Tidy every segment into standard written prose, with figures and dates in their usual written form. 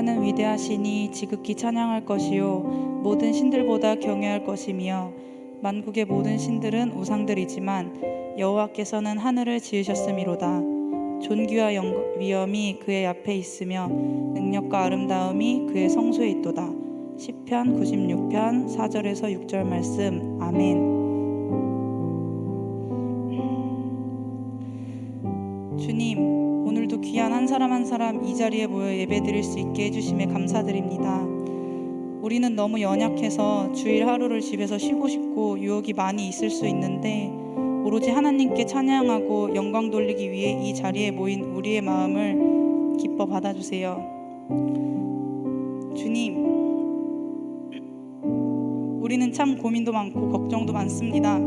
여호와는 위대하시니 지극히 찬양할 것이요 모든 신들보다 경외할 것이며 만국의 모든 신들은 우상들이지만 여호와께서는 하늘을 지으셨음이로다. 존귀와 위엄이 그의 앞에 있으며 능력과 아름다움이 그의 성소에 있도다. 시편 96편 4절에서 6절 말씀. 아멘. 주님, 오늘도 귀한 한 사람 한 사람 이 자리에 모여 예배드릴 수 있게 해주심에 감사드립니다. 우리는 너무 연약해서 주일 하루를 집에서 쉬고 싶고 유혹이 많이 있을 수 있는데 오로지 하나님께 찬양하고 영광 돌리기 위해 이 자리에 모인 우리의 마음을 기뻐 받아주세요. 주님, 우리는 참 고민도 많고 걱정도 많습니다.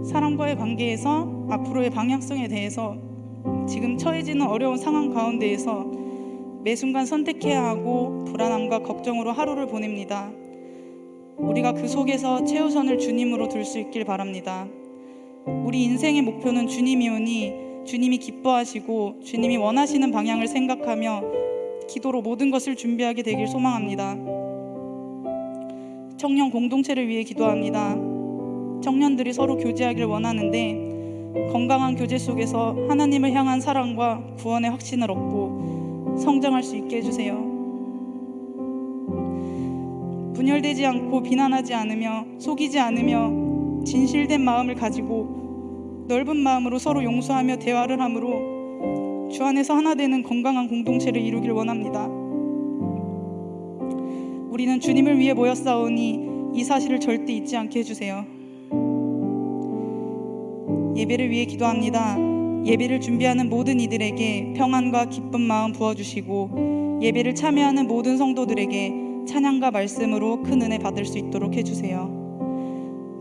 사람과의 관계에서 앞으로의 방향성에 대해서 지금 처해지는 어려운 상황 가운데에서 매 순간 선택해야 하고 불안함과 걱정으로 하루를 보냅니다. 우리가 그 속에서 최우선을 주님으로 둘 수 있길 바랍니다. 우리 인생의 목표는 주님이오니 주님이 기뻐하시고 주님이 원하시는 방향을 생각하며 기도로 모든 것을 준비하게 되길 소망합니다. 청년 공동체를 위해 기도합니다. 청년들이 서로 교제하길 원하는데 건강한 교제 속에서 하나님을 향한 사랑과 구원의 확신을 얻고 성장할 수 있게 해주세요. 분열되지 않고 비난하지 않으며 속이지 않으며 진실된 마음을 가지고 넓은 마음으로 서로 용서하며 대화를 함으로 주 안에서 하나 되는 건강한 공동체를 이루길 원합니다. 우리는 주님을 위해 모였사오니 이 사실을 절대 잊지 않게 해주세요. 예배를 위해 기도합니다. 예배를 준비하는 모든 이들에게 평안과 기쁜 마음 부어주시고 예배를 참여하는 모든 성도들에게 찬양과 말씀으로 큰 은혜 받을 수 있도록 해주세요.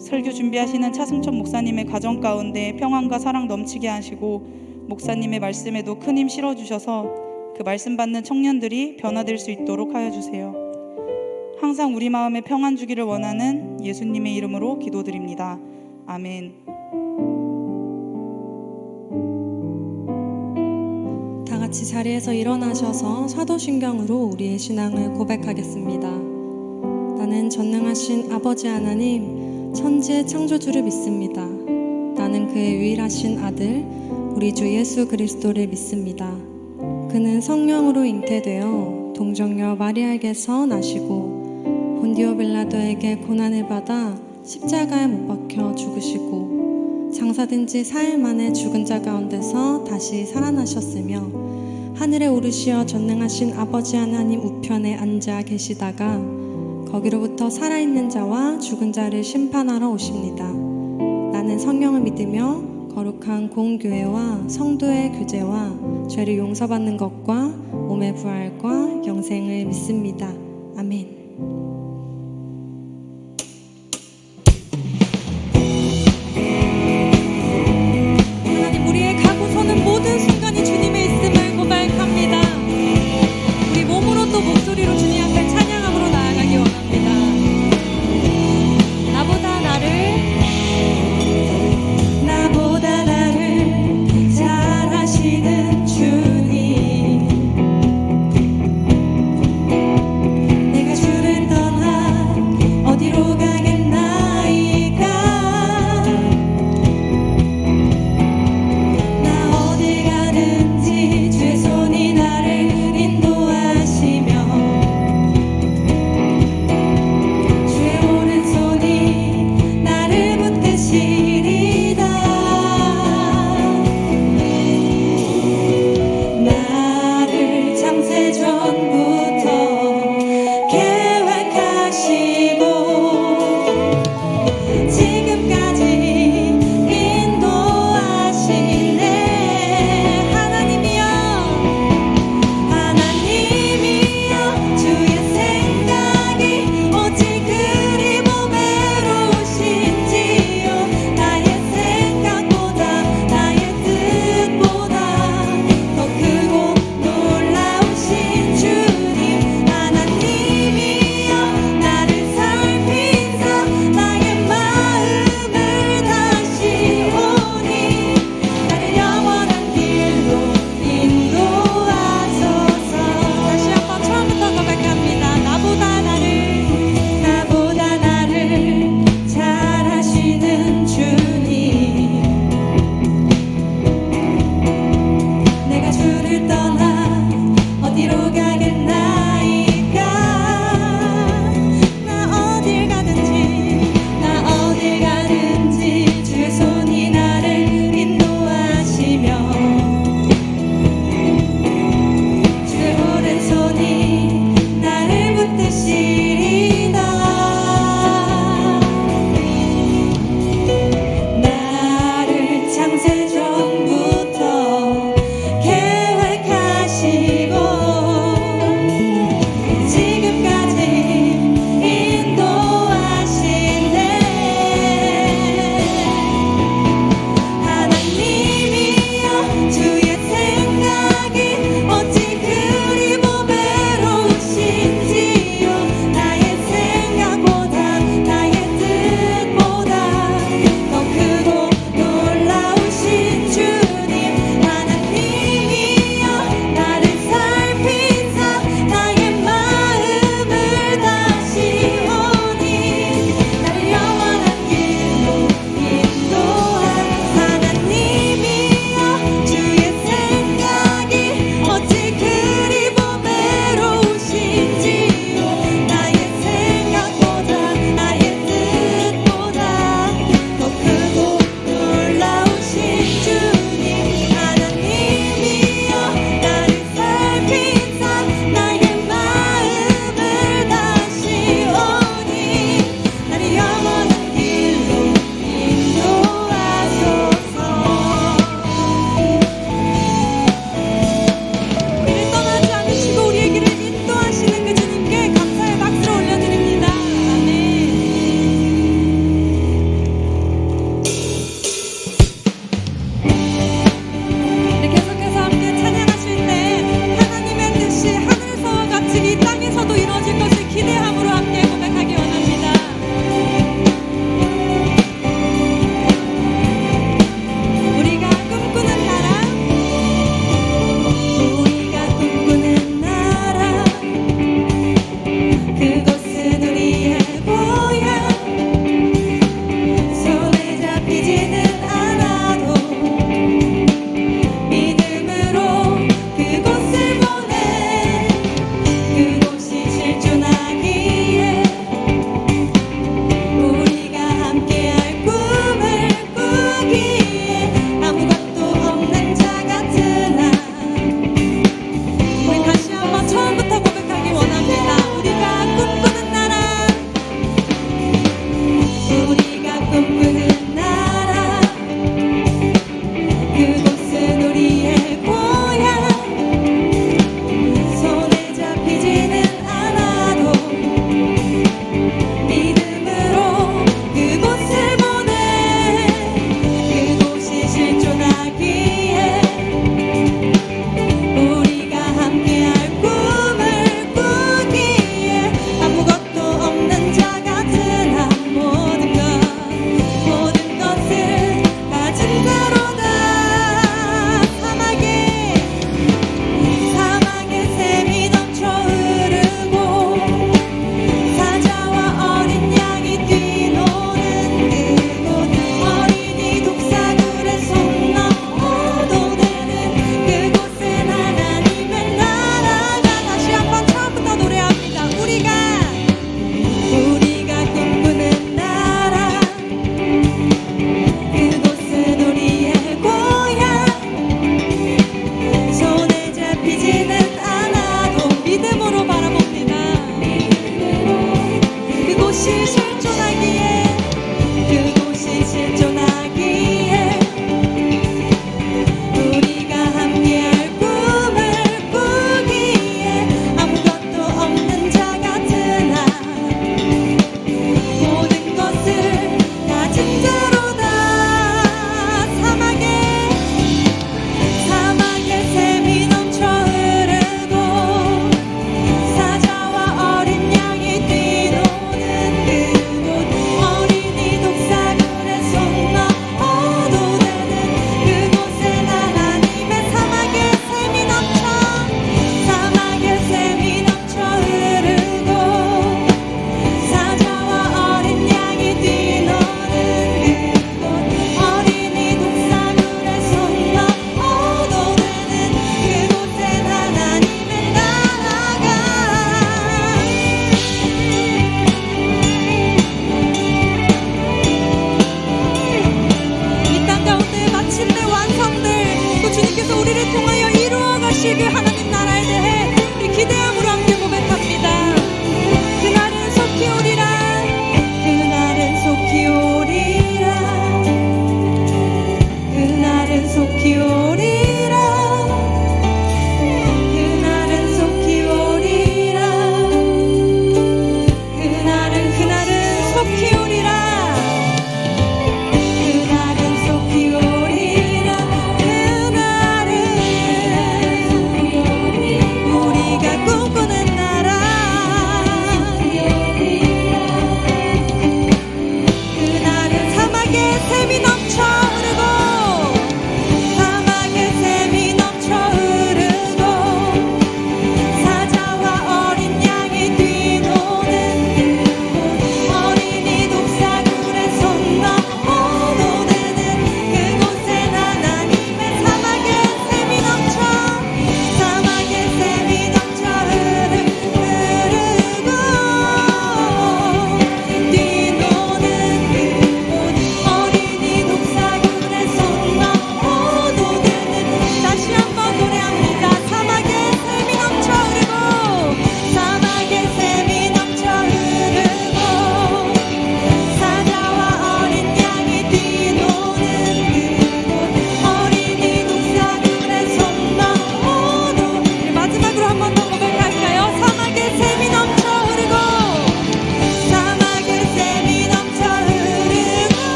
설교 준비하시는 차승천 목사님의 가정 가운데 평안과 사랑 넘치게 하시고 목사님의 말씀에도 큰 힘 실어주셔서 그 말씀 받는 청년들이 변화될 수 있도록 하여 주세요. 항상 우리 마음에 평안 주기를 원하는 예수님의 이름으로 기도드립니다. 아멘. 다 같이 자리에서 일어나셔서 사도신경으로 우리의 신앙을 고백하겠습니다. 나는 전능하신 아버지 하나님, 천지의 창조주를 믿습니다. 나는 그의 유일하신 아들, 우리 주 예수 그리스도를 믿습니다. 그는 성령으로 잉태되어 동정녀 마리아에게서 나시고 본디오 빌라도에게 고난을 받아 십자가에 못 박혀 죽으시고 장사된 지 4일 만에 죽은 자 가운데서 다시 살아나셨으며 하늘에 오르시어 전능하신 아버지 하나님 우편에 앉아 계시다가 거기로부터 살아있는 자와 죽은 자를 심판하러 오십니다. 나는 성령을 믿으며 거룩한 공교회와 성도의 교제와 죄를 용서받는 것과 몸의 부활과 영생을 믿습니다. 아멘. 하나님, 우리의 가고 서는 모든 순간이 주님의 있음을 고백합니다. 우리 몸으로 또 목소리로 주님 앞에 찬양함으로 나아가기 원합니다. 나보다 나를 잘 아시는 주님, 내가 주를 떠나 어디로 가겠나이까. 나 어디 가든지 주의 손이 나를 인도하시며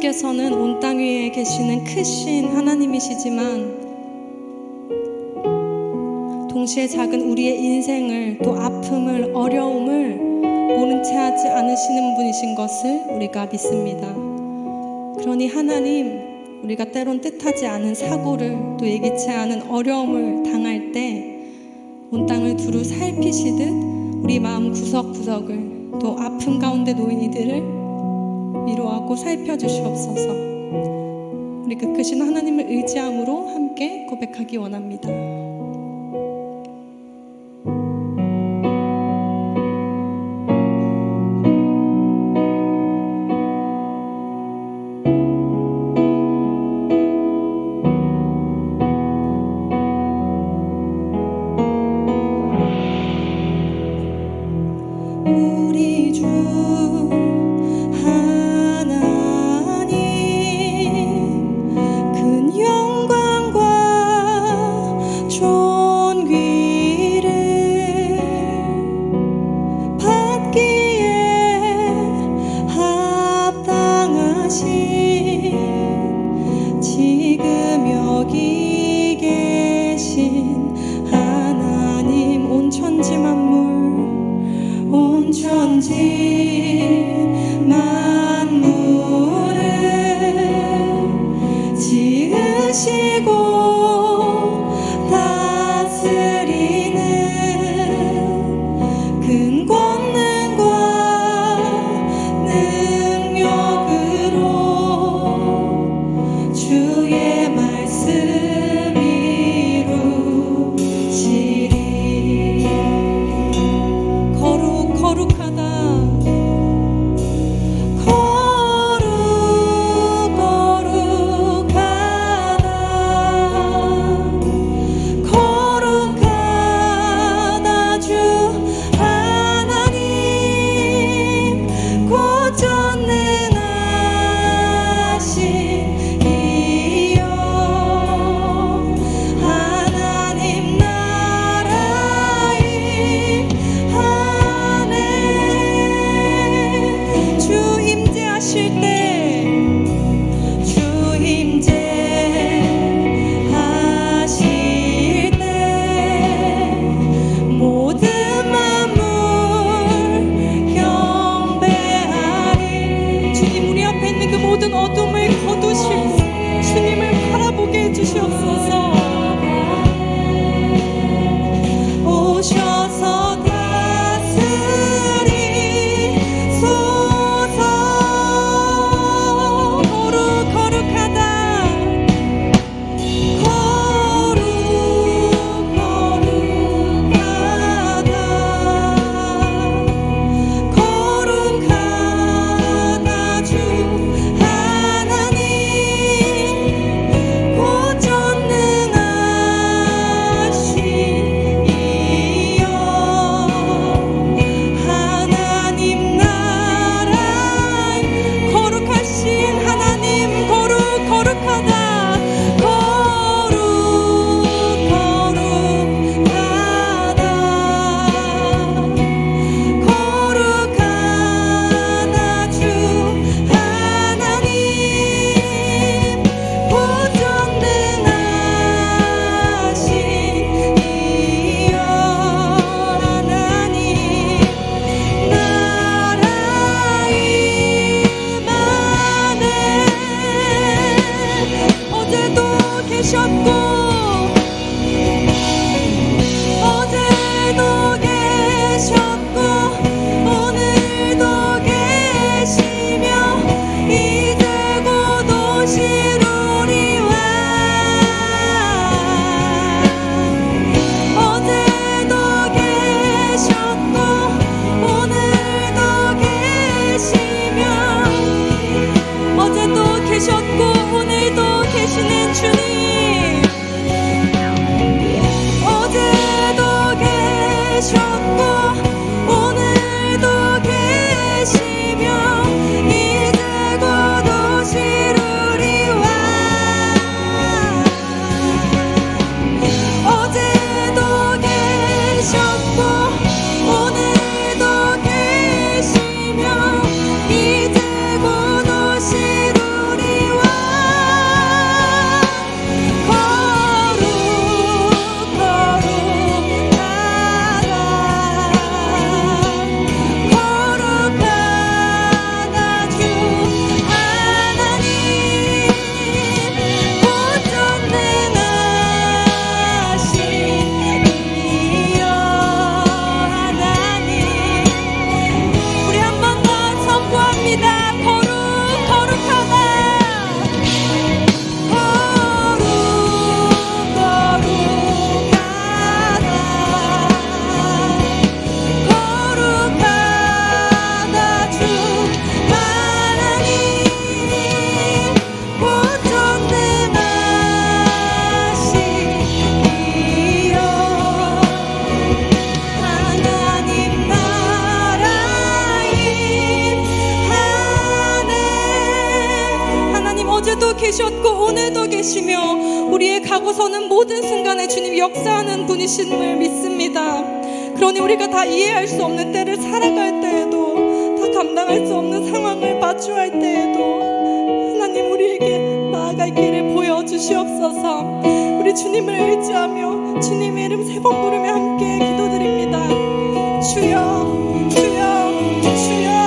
주께서는 온 땅 위에 계시는 크신 하나님이시지만 동시에 작은 우리의 인생을, 또 아픔을, 어려움을 모른 채 하지 않으시는 분이신 것을 우리가 믿습니다. 그러니 하나님, 우리가 때론 뜻하지 않은 사고를, 또 예기치 않은 어려움을 당할 때 온 땅을 두루 살피시듯 우리 마음 구석구석을, 또 아픔 가운데 놓인 이들을 위로하고 살펴주시옵소서. 우리 그 크신 하나님을 의지함으로 함께 고백하기 원합니다. 우리 주 하나님, 큰 영광과 존귀를 받기에 합당하신, 지금 여기 계신 하나님, 온 천지 만물, 온 천지 만물을 지으시고 다스리는 큰 권능과 능력으로 주의 말씀 이루시리. 거룩하다, 거룩하다 주 하나님, 곧 전능하신 이여, 하나님 나라의 하늘, 주 임재하실 때, 주 임재하실 때 모든 만물 경배하리. 주님, 우리 앞에 있는 그 모든 어둠을 거두실 주님을 바라보게 해주시옵소서. 오셔서 다스리소서. 거룩하다, 거룩하다 주 하나님, 곧 전능하신 이여, 하나님 나라의 거룩하신 하나님, 거룩하다, 거룩하다 주 하나님, 곧 전능하신 이여, 하나님 나라의 임하네. 어제도 계셨고 오늘도 계시며 이제 곧 오시리와. 어제도 계셨고 오늘도 계시며, 어제도 계셨고 오늘도 계시는 주님, 어제도 계셨고 오늘도 계시며 이제 곧 오시리와. 어제도 계셨고 오늘도 계시며 이제 곧 오시리와. 어제도 계셨고 오늘도 계시며 우리의 가고 서는 모든 순간에 주님 역사하는 분이심을 믿습니다. 그러니 우리가 다 이해할 수 없는 때를 살아갈 때에도, 다 감당할 수 없는 상황을 마주할 때에도 하나님 우리에게 나아갈 길을 보여주시옵소서. 우리 주님을 의지하며 주님의 이름 세 번 부르며 함께 기도드립니다. 주여, 주여, 주여.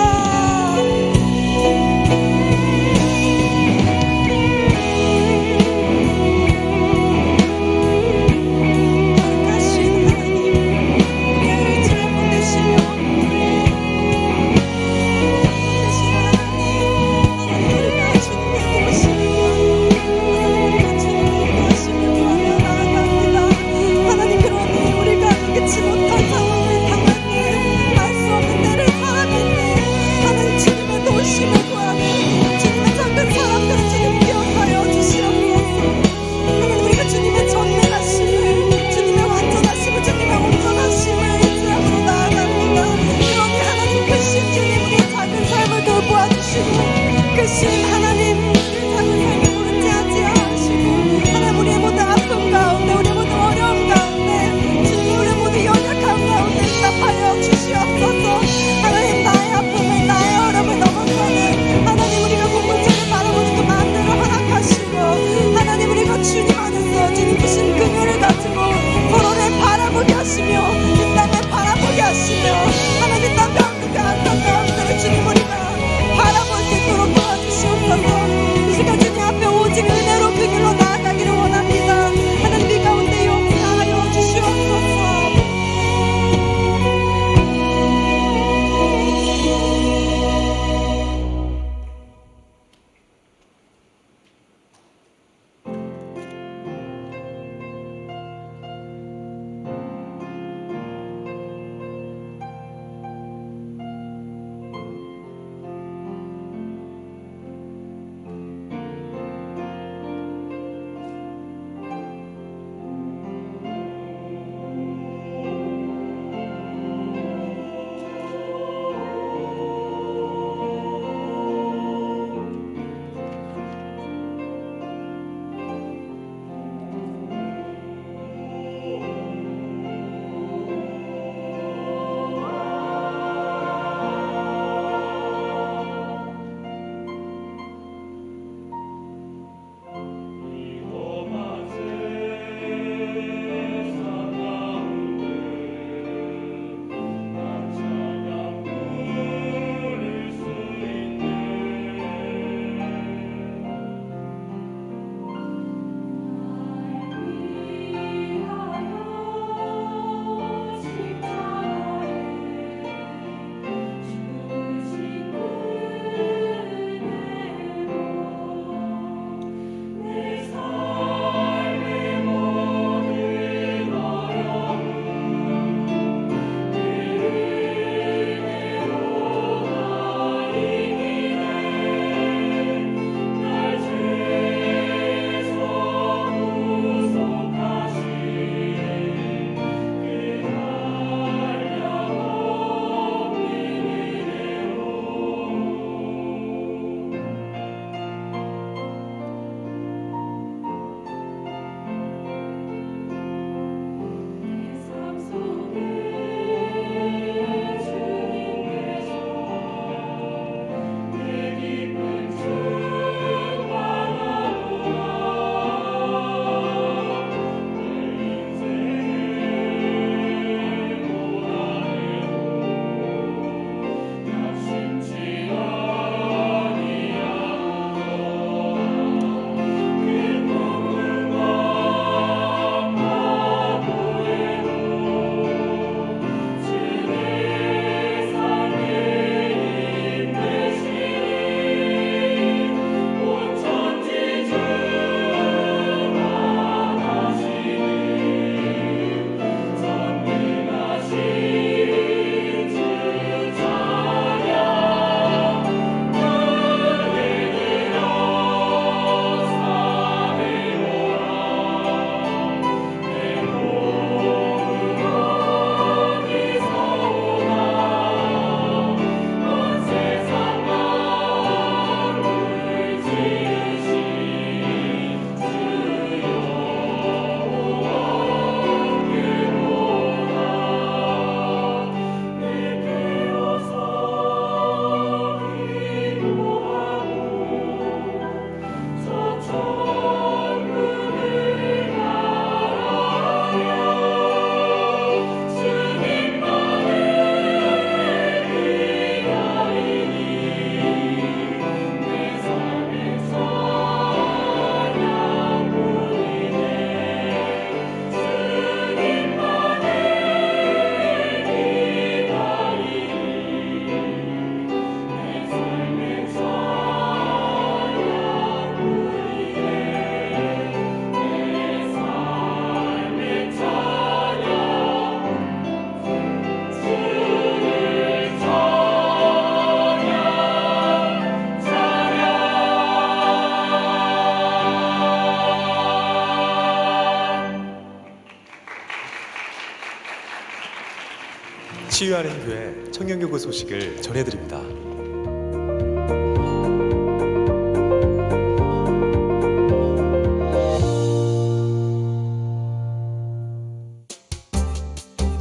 치유하는 교회 청년교구 소식을 전해드립니다.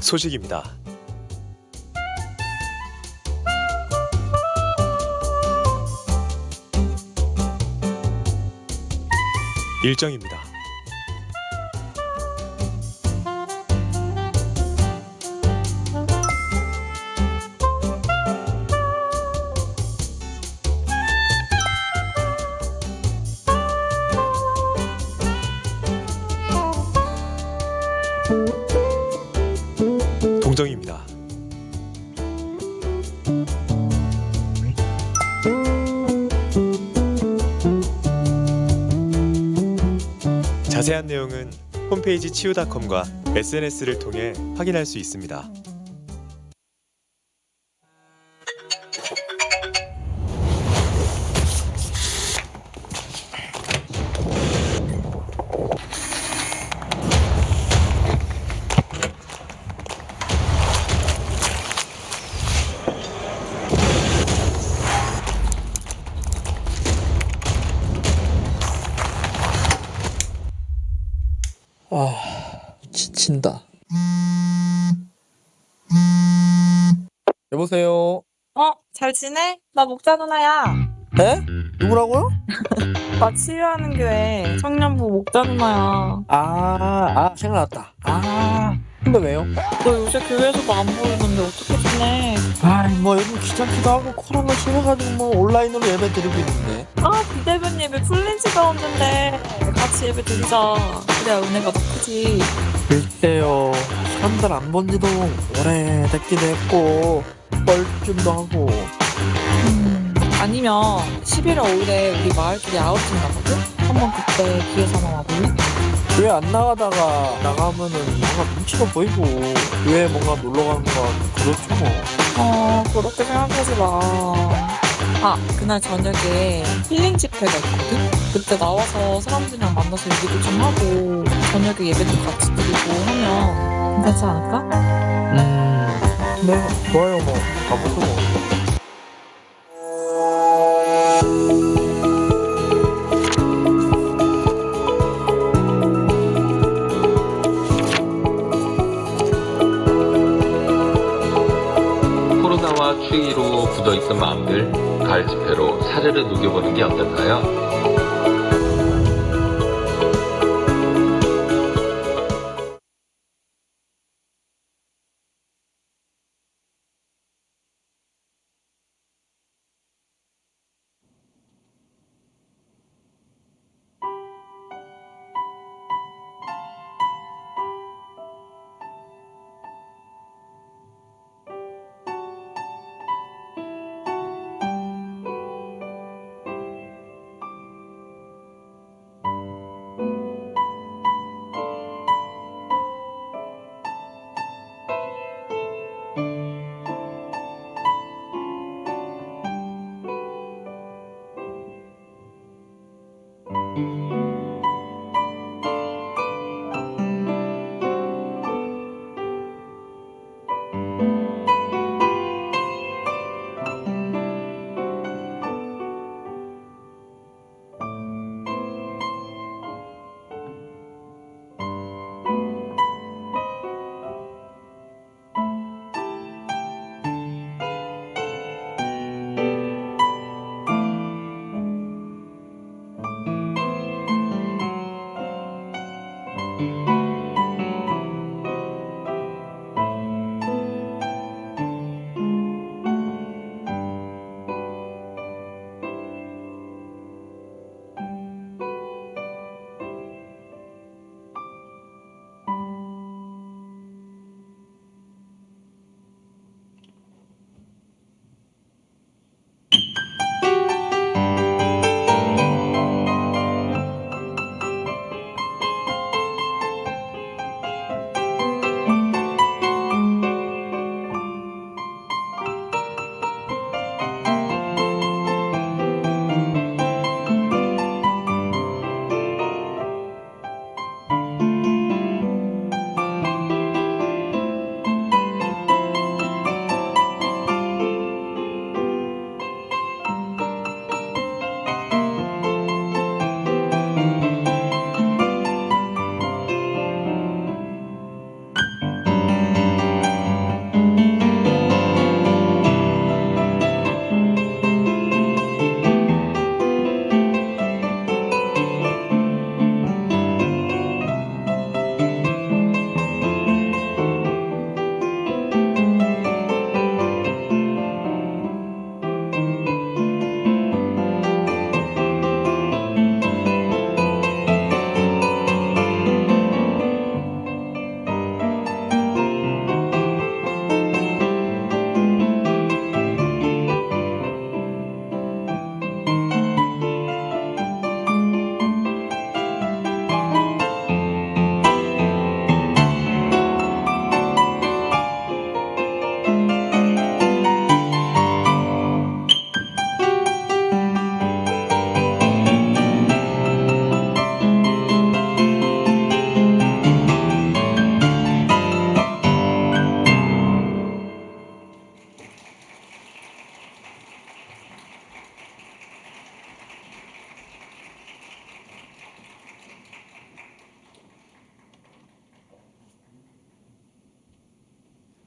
소식입니다. 일정입니다. 동정입니다. 자세한 내용은 홈페이지 치유닷컴과 SNS를 통해 확인할 수 있습니다. 지친다. 여보세요? 잘 지내? 나 목자 누나야. 에? 누구라고요? 나 치유하는 교회 청년부 목자 누나야. 생각났다. 근데 왜요? 너 요새 교회에서도 안 보이는데 어떻게 지내? 뭐 요즘 귀찮기도 하고 코로나 심해가지고 뭐 온라인으로 예배 드리고 있는데. 비대면 예배 풀린 지가 없는데 같이 예배 드리자. 그래야 은혜가 더 크지. 글쎄요. 사람들 안 본 지도 오래됐기도 했고 뻘쭘도 하고. 아니면 11월 5일에 우리 마을끼리 아웃팅 가거든? 한번 그때 기회서 한번 와볼래? 교회 안 나가다가 나가면은 뭔가 눈치가 보이고 교회 뭔가 놀러 가는 거 그렇죠 뭐. 그렇게 생각하지 마. 그날 저녁에 힐링 집회가 있거든? 그때 나와서 사람들이랑 만나서 얘기도 좀 하고 저녁에 예배도 같이 드리고 하면 괜찮지 않을까? 네, 좋아요 뭐. 가보죠 뭐. 코로나와 추위로 굳어있던 마음들 가을 집회로 사르르 녹여보는 게 어떨까요?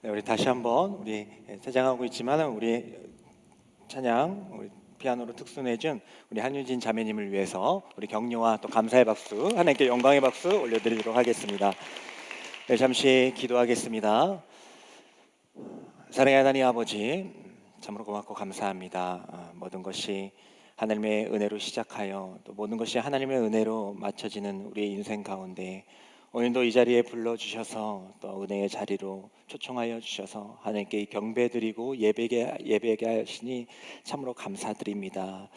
네, 우리 다시 한번 우리 퇴장하고 있지만 우리 찬양 우리 피아노로 특순해준 우리 한유진 자매님을 위해서 우리 격려와 또 감사의 박수, 하나님께 영광의 박수 올려드리도록 하겠습니다. 네, 잠시 기도하겠습니다. 사랑의 하나님 아버지, 참으로 고맙고 감사합니다. 모든 것이 하나님의 은혜로 시작하여 또 모든 것이 하나님의 은혜로 맞춰지는 우리의 인생 가운데 오늘도 이 자리에 불러주셔서 또 은혜의 자리로 초청하여 주셔서 하나님께 경배드리고 예배게 하시니 참으로 감사드립니다.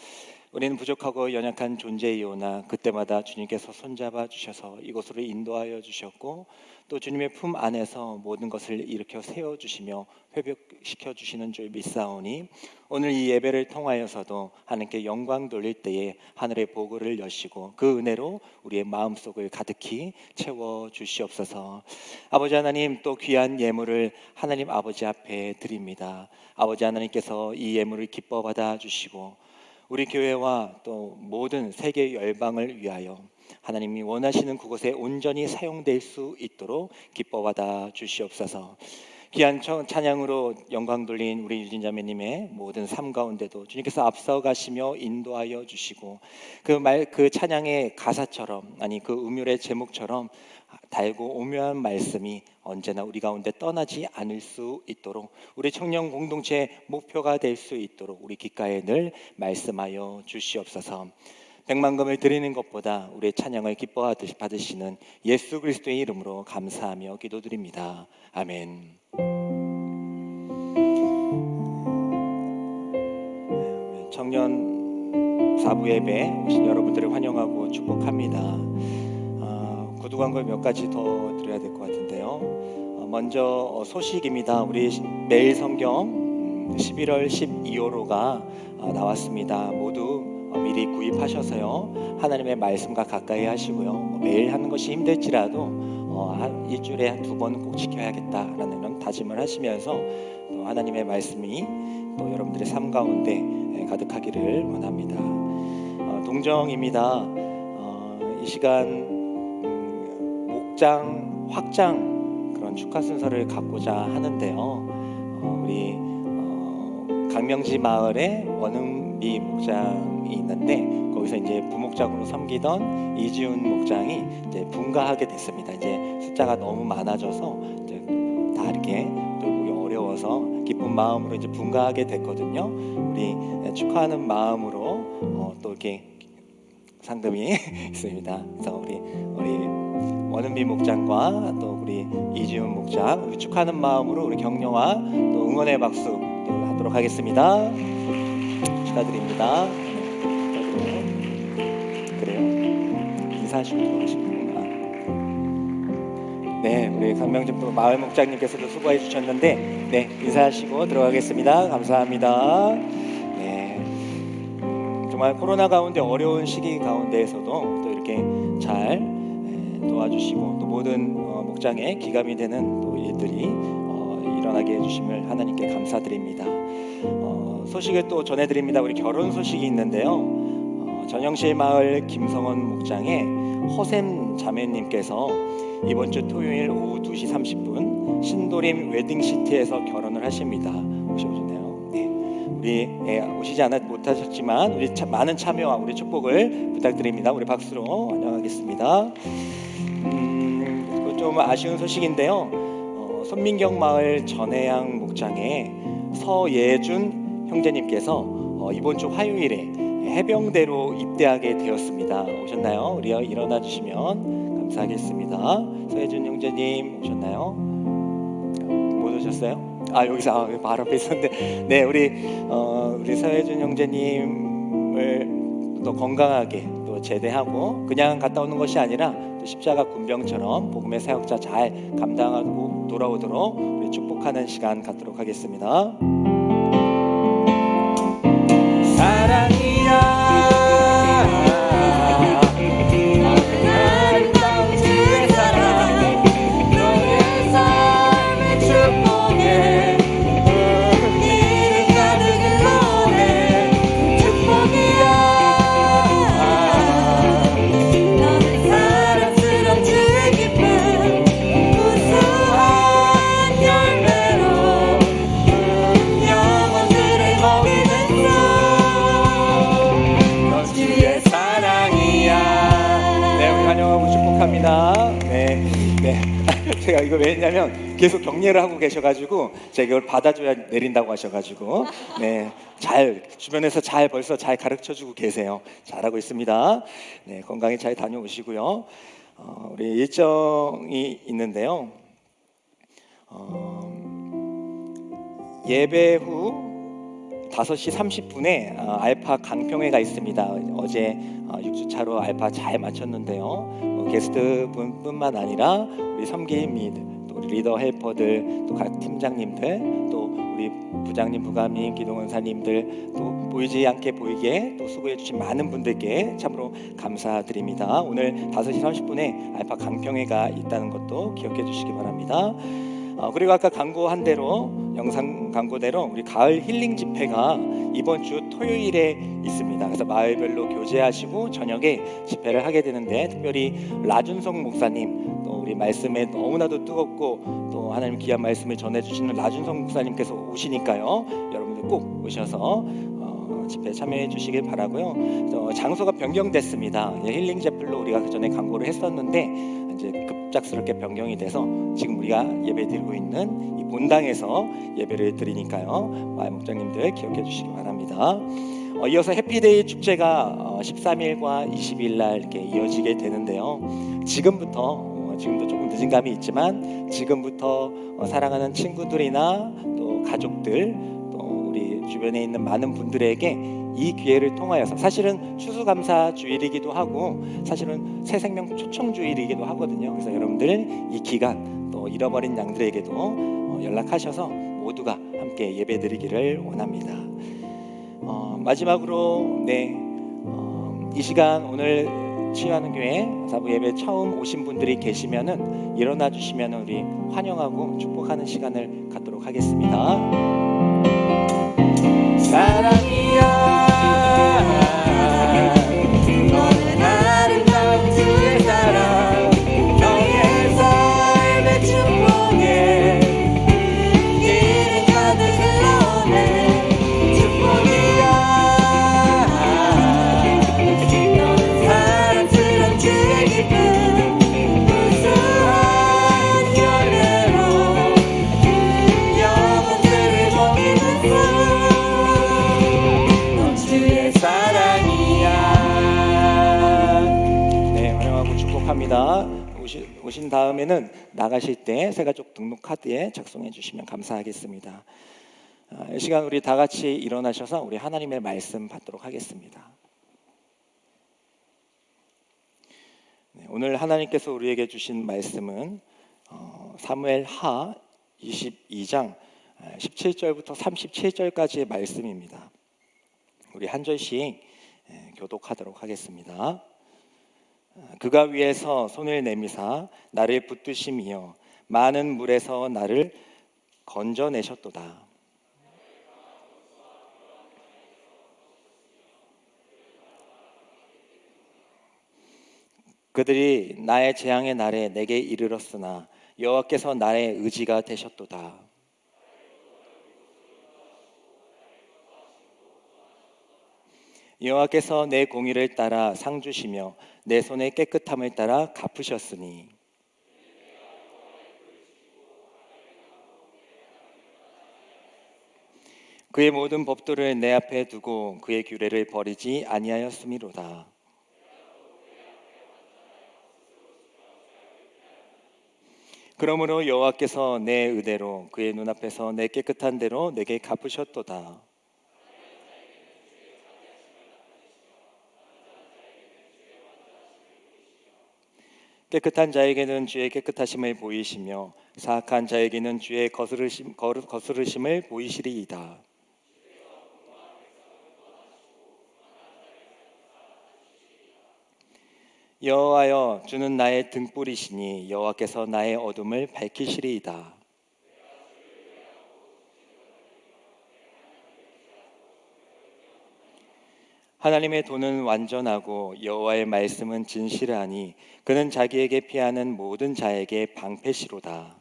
우리는 부족하고 연약한 존재이오나 그때마다 주님께서 손잡아 주셔서 이곳으로 인도하여 주셨고 또 주님의 품 안에서 모든 것을 일으켜 세워주시며 회복시켜 주시는 줄 믿사오니 오늘 이 예배를 통하여서도 하나님께 영광 돌릴 때에 하늘의 보고를 여시고 그 은혜로 우리의 마음속을 가득히 채워 주시옵소서. 아버지 하나님, 또 귀한 예물을 하나님 아버지 앞에 드립니다. 아버지 하나님께서 이 예물을 기뻐 받아 주시고 우리 교회와 또 모든 세계 열방을 위하여 하나님이 원하시는 그곳에 온전히 사용될 수 있도록 기뻐 받아 주시옵소서. 귀한 찬양으로 영광 돌린 우리 유진 자매님의 모든 삶 가운데도 주님께서 앞서가시며 인도하여 주시고 그 찬양의 가사처럼, 아니 그 음율의 제목처럼 달고 오묘한 말씀이 언제나 우리 가운데 떠나지 않을 수 있도록 우리 청년 공동체의 목표가 될 수 있도록 우리 귓가에 늘 말씀하여 주시옵소서. 백만금을 드리는 것보다 우리의 찬양을 기뻐 받으시는 예수 그리스도의 이름으로 감사하며 기도드립니다. 아멘. 청년 4부 예배 오신 여러분들을 환영하고 축복합니다. 구두 광고를 몇 가지 더 드려야 될 것 같은데요. 먼저 소식입니다. 우리 매일 성경 11월 12호로가 나왔습니다. 모두 미리 구입하셔서요, 하나님의 말씀과 가까이 하시고요. 매일 하는 것이 힘들지라도 일주일에 2번 꼭 지켜야겠다라는 이런 다짐을 하시면서 또 하나님의 말씀이 또 여러분들의 삶 가운데 가득하기를 원합니다. 동정입니다. 이 시간 목장 확장 그런 축하 순서를 갖고자 하는데요. 우리 강명지 마을에 원흥미 목장이 있는데 거기서 이제 부목장으로 섬기던 이지훈 목장이 이제 분가하게 됐습니다. 이제 숫자가 너무 많아져서 이제 다 이렇게 돌보기 어려워서 기쁜 마음으로 이제 분가하게 됐거든요. 우리 축하하는 마음으로 또 이렇게 상금이 있습니다. 그래서 우리 원은비 목장과 또 우리 이지훈 목장 우리 축하하는 마음으로 우리 격려와 또 응원의 박수 하도록 하겠습니다. 축하드립니다. 그래요? 인사하시고 들어가시는구나. 네, 우리 강명진 마을 목장님께서도 수고해 주셨는데, 네, 인사하시고 들어가겠습니다. 감사합니다. 네, 정말 코로나 가운데 어려운 시기 가운데에서도 또 이렇게 잘 도와주시고 또 모든 목장에 기감이 되는 또 일들이 일어나게 해주심을 하나님께 감사드립니다. 소식을 또 전해드립니다. 우리 결혼 소식이 있는데요. 전영실 마을 김성원 목장의 허샘 자매님께서 이번 주 토요일 오후 2시 30분 신도림 웨딩시티에서 결혼을 하십니다. 오셨네요. 네. 우리 오시지 못하셨지만 우리 많은 참여와 우리 축복을 부탁드립니다. 우리 박수로 환영하겠습니다. 좀 아쉬운 소식인데요. 손민경 마을 전해양 목장의 서예준 형제님께서 이번 주 화요일에 해병대로 입대하게 되었습니다. 오셨나요? 우리 일어나 주시면 감사하겠습니다. 서예준 형제님 오셨나요? 못 오셨어요? 여기서 바로 앞에 있었는데, 네, 우리 서예준 형제님을 또 건강하게 또 제대하고 그냥 갔다 오는 것이 아니라 또 십자가 군병처럼 복음의 사역자 잘 감당하고 돌아오도록 우리 축복하는 시간 갖도록 하겠습니다. 사랑이야 아름다운 주의 사랑 너의 삶의 축복에 이 가득을 원해 축복이야 너의 사랑스러운 주의 기쁨 우수한 열매로 축복합니다. 네, 네. 제가 이거 왜냐면 계속 격려를 하고 계셔가지고 제가 이걸 받아줘야 내린다고 하셔가지고 네, 잘 주변에서 잘 벌써 잘 가르쳐주고 계세요. 잘하고 있습니다. 네, 건강히 잘 다녀오시고요. 우리 일정이 있는데요. 예배 후 5시 30분에 알파 강평회가 있습니다. 어제 6주차로 알파 잘 마쳤는데요. 게스트분뿐만 아니라 우리 섬김 및 또 우리 리더 헬퍼들 또 각 팀장님들 또 우리 부장님, 부감님, 기동원사님들 또 보이지 않게 보이게 또 수고해 주신 많은 분들께 참으로 감사드립니다. 오늘 5시 30분에 알파 강평회가 있다는 것도 기억해 주시기 바랍니다. 그리고 아까 광고한 대로 영상 광고대로 우리 가을 힐링 집회가 이번 주 토요일에 있습니다. 그래서 마을별로 교제하시고 저녁에 집회를 하게 되는데 특별히 라준성 목사님 또 우리 말씀에 너무나도 뜨겁고 또 하나님 귀한 말씀을 전해주시는 라준성 목사님께서 오시니까요. 여러분들 꼭 오셔서 집회에 참여해 주시길 바라고요. 장소가 변경됐습니다. 힐링 제플로 우리가 그 전에 광고를 했었는데 이제 급작스럽게 변경이 돼서 지금 우리가 예배 드리고 있는 이 본당에서 예배를 드리니까요. 마을 목장님들 기억해 주시기 바랍니다. 이어서 해피데이 축제가 13일과 20일 날 이렇게 이어지게 되는데요. 지금부터 지금도 조금 늦은 감이 있지만 지금부터 사랑하는 친구들이나 또 가족들 또 우리 주변에 있는 많은 분들에게 이 기회를 통하여서 사실은 추수감사 주일이기도 하고 사실은 새생명 초청 주일이기도 하거든요. 그래서 여러분들 이 기간 또 잃어버린 양들에게도 연락하셔서 모두가 함께 예배드리기를 원합니다. 마지막으로 이 시간 오늘 치유하는 교회 사부 예배 처음 오신 분들이 계시면은 일어나 주시면 우리 환영하고 축복하는 시간을 갖도록 하겠습니다. 사랑이야 너는 아름다운 주의 사랑 너의 삶의 축복에 길을 가득 흘러오네 축복이야 너는 사랑스러운 주의 기쁨 무수한 열매로 영혼들을 먹이면서 주의 사랑이야. 네, 환영하고 축복합니다. 오신 다음에는 나가실 때 새가족 등록 카드에 작성해 주시면 감사하겠습니다. 이 시간 우리 다 같이 일어나셔서 우리 하나님의 말씀 받도록 하겠습니다. 네, 오늘 하나님께서 우리에게 주신 말씀은 사무엘 하 22장 17절부터 37절까지의 말씀입니다. 우리 한 절씩 교독하도록 하겠습니다. 그가 위에서 손을 내미사 나를 붙드심이여 많은 물에서 나를 건져내셨도다. 그들이 나의 재앙의 날에 내게 이르렀으나 여호와께서 나의 의지가 되셨도다. 여호와께서 내 공의를 따라 상 주시며 내 손의 깨끗함을 따라 갚으셨으니 그의 모든 법도를 내 앞에 두고 그의 규례를 버리지 아니하였음이로다. 그러므로 여호와께서 내 의대로 그의 눈앞에서 내 깨끗한 대로 내게 갚으셨도다. 깨끗한 자에게는 주의 깨끗하심을 보이시며 사악한 자에게는 주의 거스르심을 보이시리이다. 여호와여 주는 나의 등불이시니 여호와께서 나의 어둠을 밝히시리이다. 하나님의 도는 완전하고 여호와의 말씀은 진실하니 그는 자기에게 피하는 모든 자에게 방패시로다.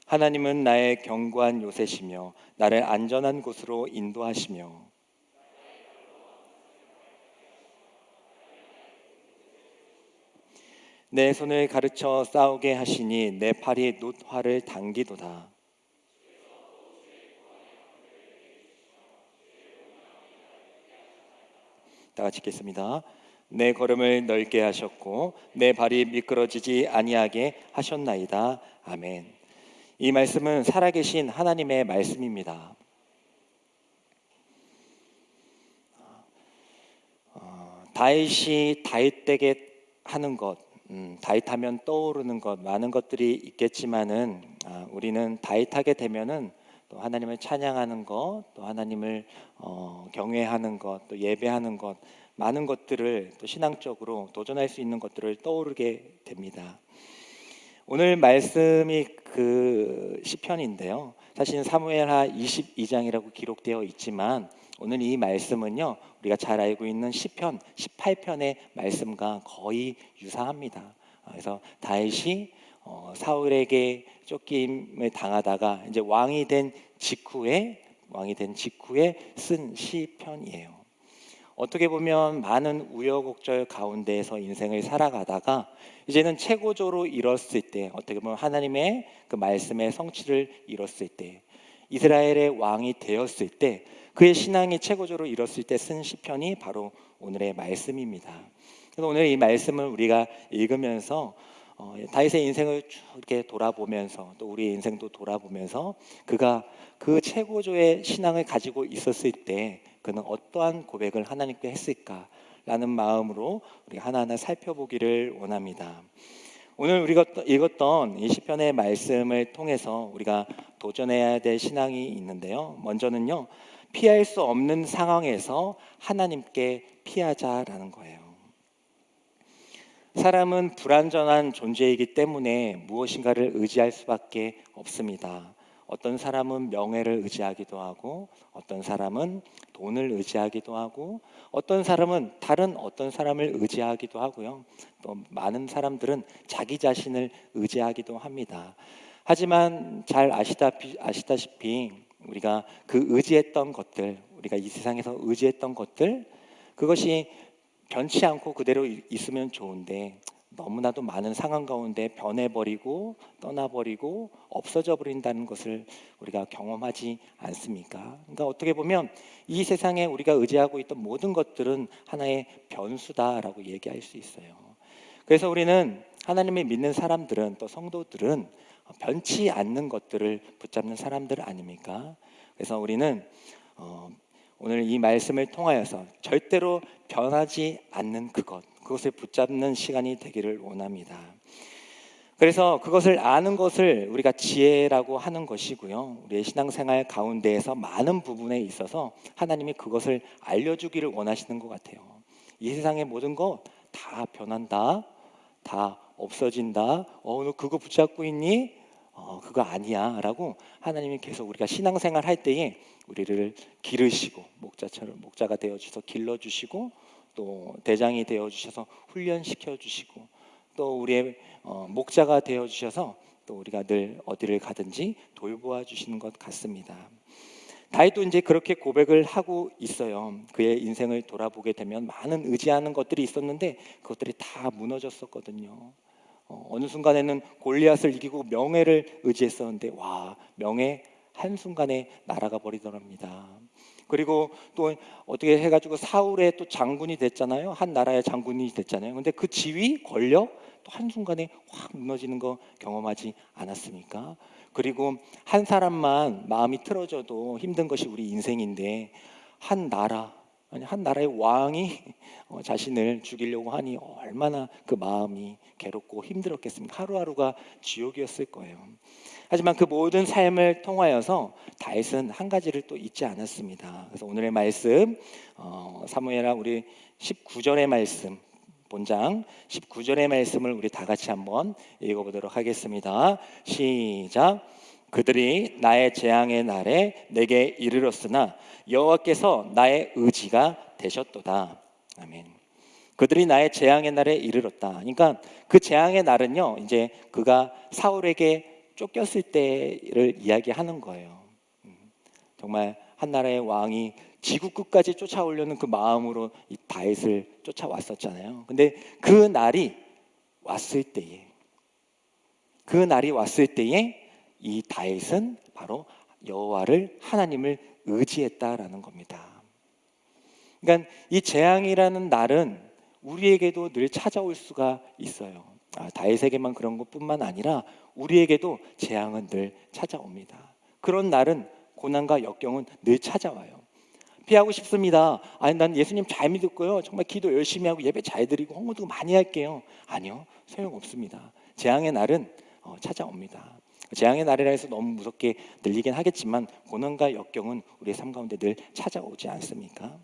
하나님은 나의 견고한 요새시며 나를 안전한 곳으로 인도하시며 내 손을 가르쳐 싸우게 하시니 내 팔이 놋화를 당기도다. 다 같이 읽겠습니다. 내 걸음을 넓게 하셨고 내 발이 미끄러지지 아니하게 하셨나이다. 아멘. 이 말씀은 살아계신 하나님의 말씀입니다. 다윗이 다윗되게 하는 것, 다윗하면 떠오르는 것 많은 것들이 있겠지만은 우리는 다윗하게 되면은 또 하나님을 찬양하는 것, 또 하나님을 경외하는 것, 또 예배하는 것 많은 것들을 또 신앙적으로 도전할 수 있는 것들을 떠오르게 됩니다. 오늘 말씀이 그 시편인데요. 사실 사무엘하 22장이라고 기록되어 있지만 오늘 이 말씀은요, 우리가 잘 알고 있는 시편 18편의 말씀과 거의 유사합니다. 그래서 다윗이 사울에게 쫓김을 당하다가 이제 왕이 된 직후에 쓴 시편이에요. 어떻게 보면 많은 우여곡절 가운데에서 인생을 살아가다가 이제는 최고조로 이뤘을 때, 어떻게 보면 하나님의 그 말씀의 성취를 이뤘을 때, 이스라엘의 왕이 되었을 때, 그의 신앙이 최고조로 이뤘을 때 쓴 시편이 바로 오늘의 말씀입니다. 그래서 오늘 이 말씀을 우리가 읽으면서 다윗의 인생을 쭉 이렇게 돌아보면서, 또 우리의 인생도 돌아보면서 그가 그 최고조의 신앙을 가지고 있었을 때 그는 어떠한 고백을 하나님께 했을까라는 마음으로 우리가 하나하나 살펴보기를 원합니다. 오늘 우리가 읽었던 이 시편의 말씀을 통해서 우리가 도전해야 될 신앙이 있는데요. 먼저는요, 피할 수 없는 상황에서 하나님께 피하자라는 거예요. 사람은 불완전한 존재이기 때문에 무엇인가를 의지할 수밖에 없습니다. 어떤 사람은 명예를 의지하기도 하고, 어떤 사람은 돈을 의지하기도 하고, 어떤 사람은 다른 어떤 사람을 의지하기도 하고요. 또 많은 사람들은 자기 자신을 의지하기도 합니다. 하지만 잘 아시다시피 우리가 그 의지했던 것들, 우리가 이 세상에서 의지했던 것들, 그것이 변치 않고 그대로 있으면 좋은데 너무나도 많은 상황 가운데 변해버리고 떠나버리고 없어져 버린다는 것을 우리가 경험하지 않습니까? 그러니까 어떻게 보면 이 세상에 우리가 의지하고 있던 모든 것들은 하나의 변수다라고 얘기할 수 있어요. 그래서 우리는 하나님을 믿는 사람들은, 또 성도들은 변치 않는 것들을 붙잡는 사람들 아닙니까? 그래서 우리는 오늘 이 말씀을 통하여서 절대로 변하지 않는 그것을 붙잡는 시간이 되기를 원합니다. 그래서 그것을 아는 것을 우리가 지혜라고 하는 것이고요. 우리의 신앙생활 가운데에서 많은 부분에 있어서 하나님이 그것을 알려주기를 원하시는 것 같아요. 이 세상의 모든 것 다 변한다, 다 없어진다. 너 그거 붙잡고 있니? 그거 아니야 라고 하나님이 계속 우리가 신앙생활 할 때에 우리를 기르시고, 목자가 되어주셔서 길러주시고, 또 대장이 되어주셔서 훈련시켜 주시고, 또 우리의 목자가 되어주셔서 또 우리가 늘 어디를 가든지 돌보아 주시는 것 같습니다. 다윗도 이제 그렇게 고백을 하고 있어요. 그의 인생을 돌아보게 되면 많은 의지하는 것들이 있었는데 그것들이 다 무너졌었거든요. 어느 순간에는 골리앗을 이기고 명예를 의지했었는데 명예 한순간에 날아가 버리더랍니다. 그리고 또 어떻게 해가지고 사울의 또 장군이 됐잖아요. 한 나라의 장군이 됐잖아요. 근데 그 지위, 권력 또 한순간에 확 무너지는 거 경험하지 않았습니까? 그리고 한 사람만 마음이 틀어져도 힘든 것이 우리 인생인데 한 나라의 왕이 자신을 죽이려고 하니 얼마나 그 마음이 괴롭고 힘들었겠습니까? 하루하루가 지옥이었을 거예요. 하지만 그 모든 삶을 통하여서 다윗은 한 가지를 또 잊지 않았습니다. 그래서 오늘의 말씀 사무엘하 우리 19절의 말씀, 본장 19절의 말씀을 우리 다 같이 한번 읽어보도록 하겠습니다. 시작. 그들이 나의 재앙의 날에 내게 이르렀으나 여호와께서 나의 의지가 되셨도다. 아멘. 그들이 나의 재앙의 날에 이르렀다. 그러니까 그 재앙의 날은요, 이제 그가 사울에게 쫓겼을 때를 이야기하는 거예요. 정말 한 나라의 왕이 지구 끝까지 쫓아오려는 그 마음으로 이 다윗을 쫓아왔었잖아요. 근데 그 날이 왔을 때에, 그 날이 왔을 때에 이 다윗은 바로 여호와를 하나님을 의지했다라는 겁니다. 그러니까 이 재앙이라는 날은 우리에게도 늘 찾아올 수가 있어요. 다윗에게만 그런 것뿐만 아니라 우리에게도 재앙은 늘 찾아옵니다. 그런 날은 고난과 역경은 늘 찾아와요. 피하고 싶습니다. 아니, 난 예수님 잘 믿었고요, 정말 기도 열심히 하고 예배 잘 드리고 홍보도 많이 할게요. 아니요, 소용없습니다. 재앙의 날은 찾아옵니다. 재앙의 날이라 해서 너무 무섭게 들리긴 하겠지만 고난과 역경은 우리의 삶 가운데 늘 찾아오지 않습니까?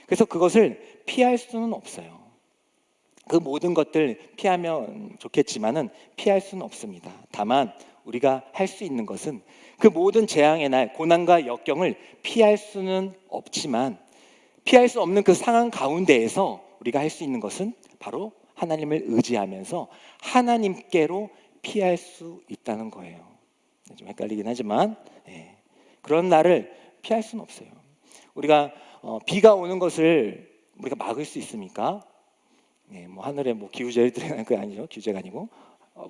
그래서 그것을 피할 수는 없어요. 그 모든 것들 피하면 좋겠지만은 피할 수는 없습니다. 다만 우리가 할 수 있는 것은 그 모든 재앙의 날, 고난과 역경을 피할 수는 없지만 피할 수 없는 그 상황 가운데에서 우리가 할 수 있는 것은 바로 하나님을 의지하면서 하나님께로 피할 수 있다는 거예요. 좀 헷갈리긴 하지만 그런 날을 피할 수는 없어요. 우리가 비가 오는 것을 우리가 막을 수 있습니까? 뭐 하늘에 뭐 기우제를 들어가는 거 아니죠. 규제가 아니고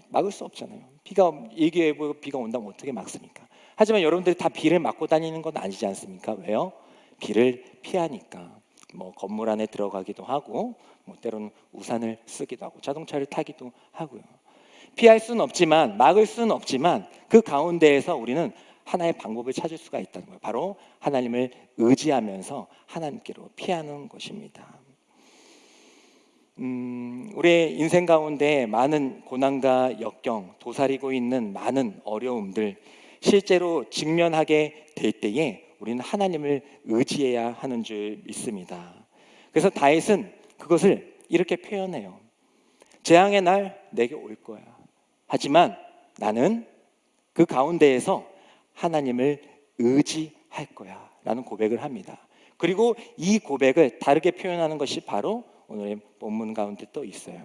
막을 수 없잖아요. 비가 예기예보 비가 온다면 어떻게 막습니까? 하지만 여러분들이 다 비를 맞고 다니는 건 아니지 않습니까? 왜요? 비를 피하니까. 뭐 건물 안에 들어가기도 하고, 뭐 때로는 우산을 쓰기도 하고, 자동차를 타기도 하고요. 피할 수는 없지만, 막을 수는 없지만 그 가운데에서 우리는 하나의 방법을 찾을 수가 있다는 거예요. 바로 하나님을 의지하면서 하나님께로 피하는 것입니다. 우리의 인생 가운데 많은 고난과 역경, 도사리고 있는 많은 어려움들 실제로 직면하게 될 때에 우리는 하나님을 의지해야 하는 줄 믿습니다. 그래서 다윗은 그것을 이렇게 표현해요. 재앙의 날 내게 올 거야. 하지만 나는 그 가운데에서 하나님을 의지할 거야 라는 고백을 합니다. 그리고 이 고백을 다르게 표현하는 것이 바로 오늘의 본문 가운데 또 있어요.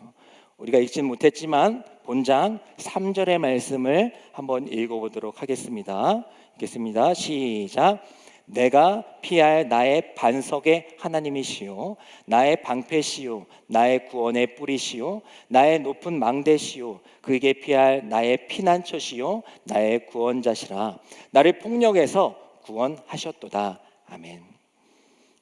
우리가 읽지는 못했지만 본장 3절의 말씀을 한번 읽어보도록 하겠습니다. 읽겠습니다. 시작. 내가 피할 나의 반석의 하나님이시요 나의 방패시요 나의 구원의 뿌리시요 나의 높은 망대시요 그에게 피할 나의 피난처시요 나의 구원자시라. 나를 폭력에서 구원하셨도다. 아멘.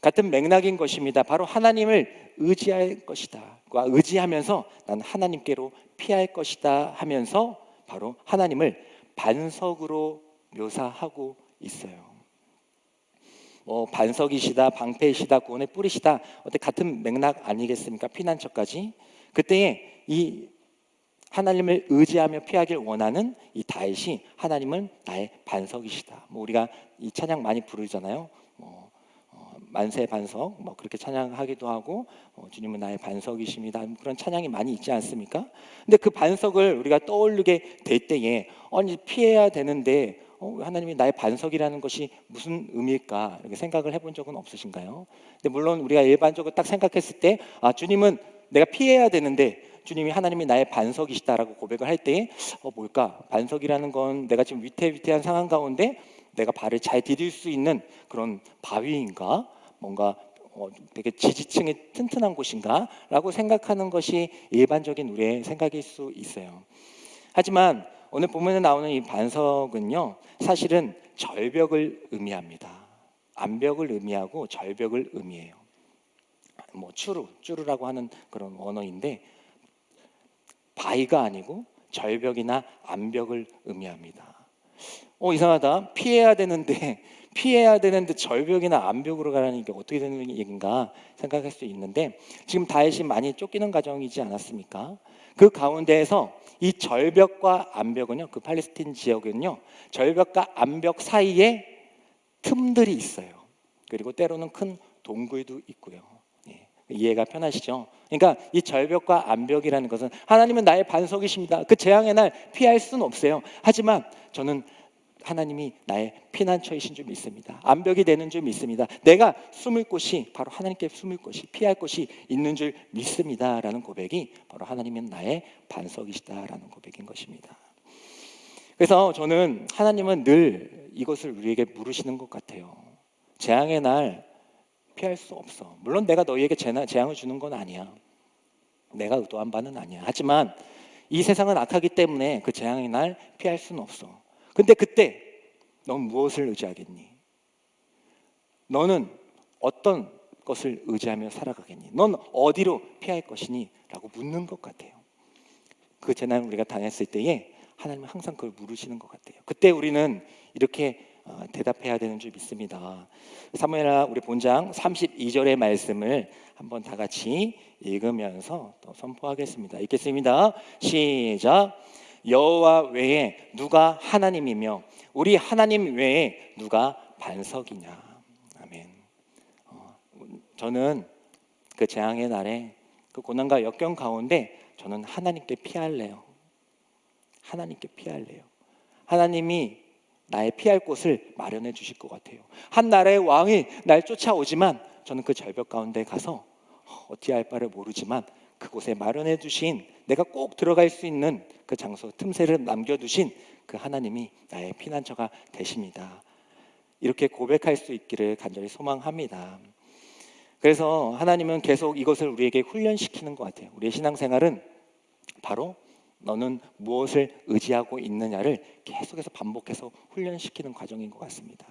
같은 맥락인 것입니다. 바로 하나님을 의지할 것이다. 의지하면서 난 하나님께로 피할 것이다 하면서 바로 하나님을 반석으로 묘사하고 있어요. 반석이시다, 방패이시다, 구원의 뿌리시다, 어때 같은 맥락 아니겠습니까? 피난처까지. 그때에 이 하나님을 의지하며 피하길 원하는 이 다윗이 하나님은 나의 반석이시다. 우리가 이 찬양 많이 부르잖아요. 만세 반석, 그렇게 찬양하기도 하고, 주님은 나의 반석이십니다. 그런 찬양이 많이 있지 않습니까? 근데 그 반석을 우리가 떠올리게 될 때에 피해야 되는데 하나님이 나의 반석이라는 것이 무슨 의미일까 이렇게 생각을 해본 적은 없으신가요? 근데 물론 우리가 일반적으로 딱 생각했을 때 주님은 내가 피해야 되는데 주님이 하나님이 나의 반석이시다라고 고백을 할 때에 뭘까? 반석이라는 건 내가 지금 위태위태한 상황 가운데 내가 발을 잘 디딜 수 있는 그런 바위인가? 뭔가 되게 지지층이 튼튼한 곳인가? 라고 생각하는 것이 일반적인 우리의 생각일 수 있어요. 하지만 오늘 본문에 나오는 이 반석은요, 사실은 절벽을 의미합니다. 암벽을 의미하고 절벽을 의미해요. 추루라고 하는 그런 언어인데 바위가 아니고 절벽이나 암벽을 의미합니다. 이상하다. 피해야 되는데 절벽이나 암벽으로 가라는 게 어떻게 되는 얘기인가 생각할 수 있는데 지금 다윗이 많이 쫓기는 과정이지 않았습니까? 그 가운데에서 이 절벽과 암벽은요, 그 팔레스틴 지역은요, 절벽과 암벽 사이에 틈들이 있어요. 그리고 때로는 큰 동굴도 있고요. 이해가 편하시죠? 그러니까 이 절벽과 암벽이라는 것은 하나님은 나의 반석이십니다. 그 재앙의 날 피할 수는 없어요. 하지만 저는 하나님이 나의 피난처이신 줄 믿습니다. 암벽이 되는 줄 믿습니다. 내가 숨을 곳이 바로 하나님께 숨을 곳이 피할 곳이 있는 줄 믿습니다 라는 고백이 바로 하나님은 나의 반석이시다라는 고백인 것입니다. 그래서 저는 하나님은 늘 이것을 우리에게 물으시는 것 같아요. 재앙의 날 피할 수 없어. 물론 내가 너희에게 재앙을 주는 건 아니야. 내가 의도한 바는 아니야. 하지만 이 세상은 악하기 때문에 그 재앙의 날 피할 수는 없어. 근데 그때 넌 무엇을 의지하겠니? 너는 어떤 것을 의지하며 살아가겠니? 넌 어디로 피할 것이니? 라고 묻는 것 같아요. 그 재난을 우리가 당했을 때에 하나님은 항상 그걸 물으시는 것 같아요. 그때 우리는 이렇게 대답해야 되는 줄 믿습니다. 사무엘하 우리 본장 32절의 말씀을 한번 다 같이 읽으면서 또 선포하겠습니다. 읽겠습니다. 시작. 여호와 외에 누가 하나님이며 우리 하나님 외에 누가 반석이냐. 아멘. 저는 그 재앙의 날에 그 고난과 역경 가운데 저는 하나님께 피할래요. 하나님께 피할래요. 하나님이 나의 피할 곳을 마련해 주실 것 같아요. 한 나라의 왕이 날 쫓아오지만 저는 그 절벽 가운데 가서 어떻게 할 바를 모르지만 그곳에 마련해 주신, 내가 꼭 들어갈 수 있는 그 장소 틈새를 남겨두신 그 하나님이 나의 피난처가 되십니다. 이렇게 고백할 수 있기를 간절히 소망합니다. 그래서 하나님은 계속 이것을 우리에게 훈련시키는 것 같아요. 우리의 신앙생활은 바로 너는 무엇을 의지하고 있느냐를 계속해서 반복해서 훈련시키는 과정인 것 같습니다.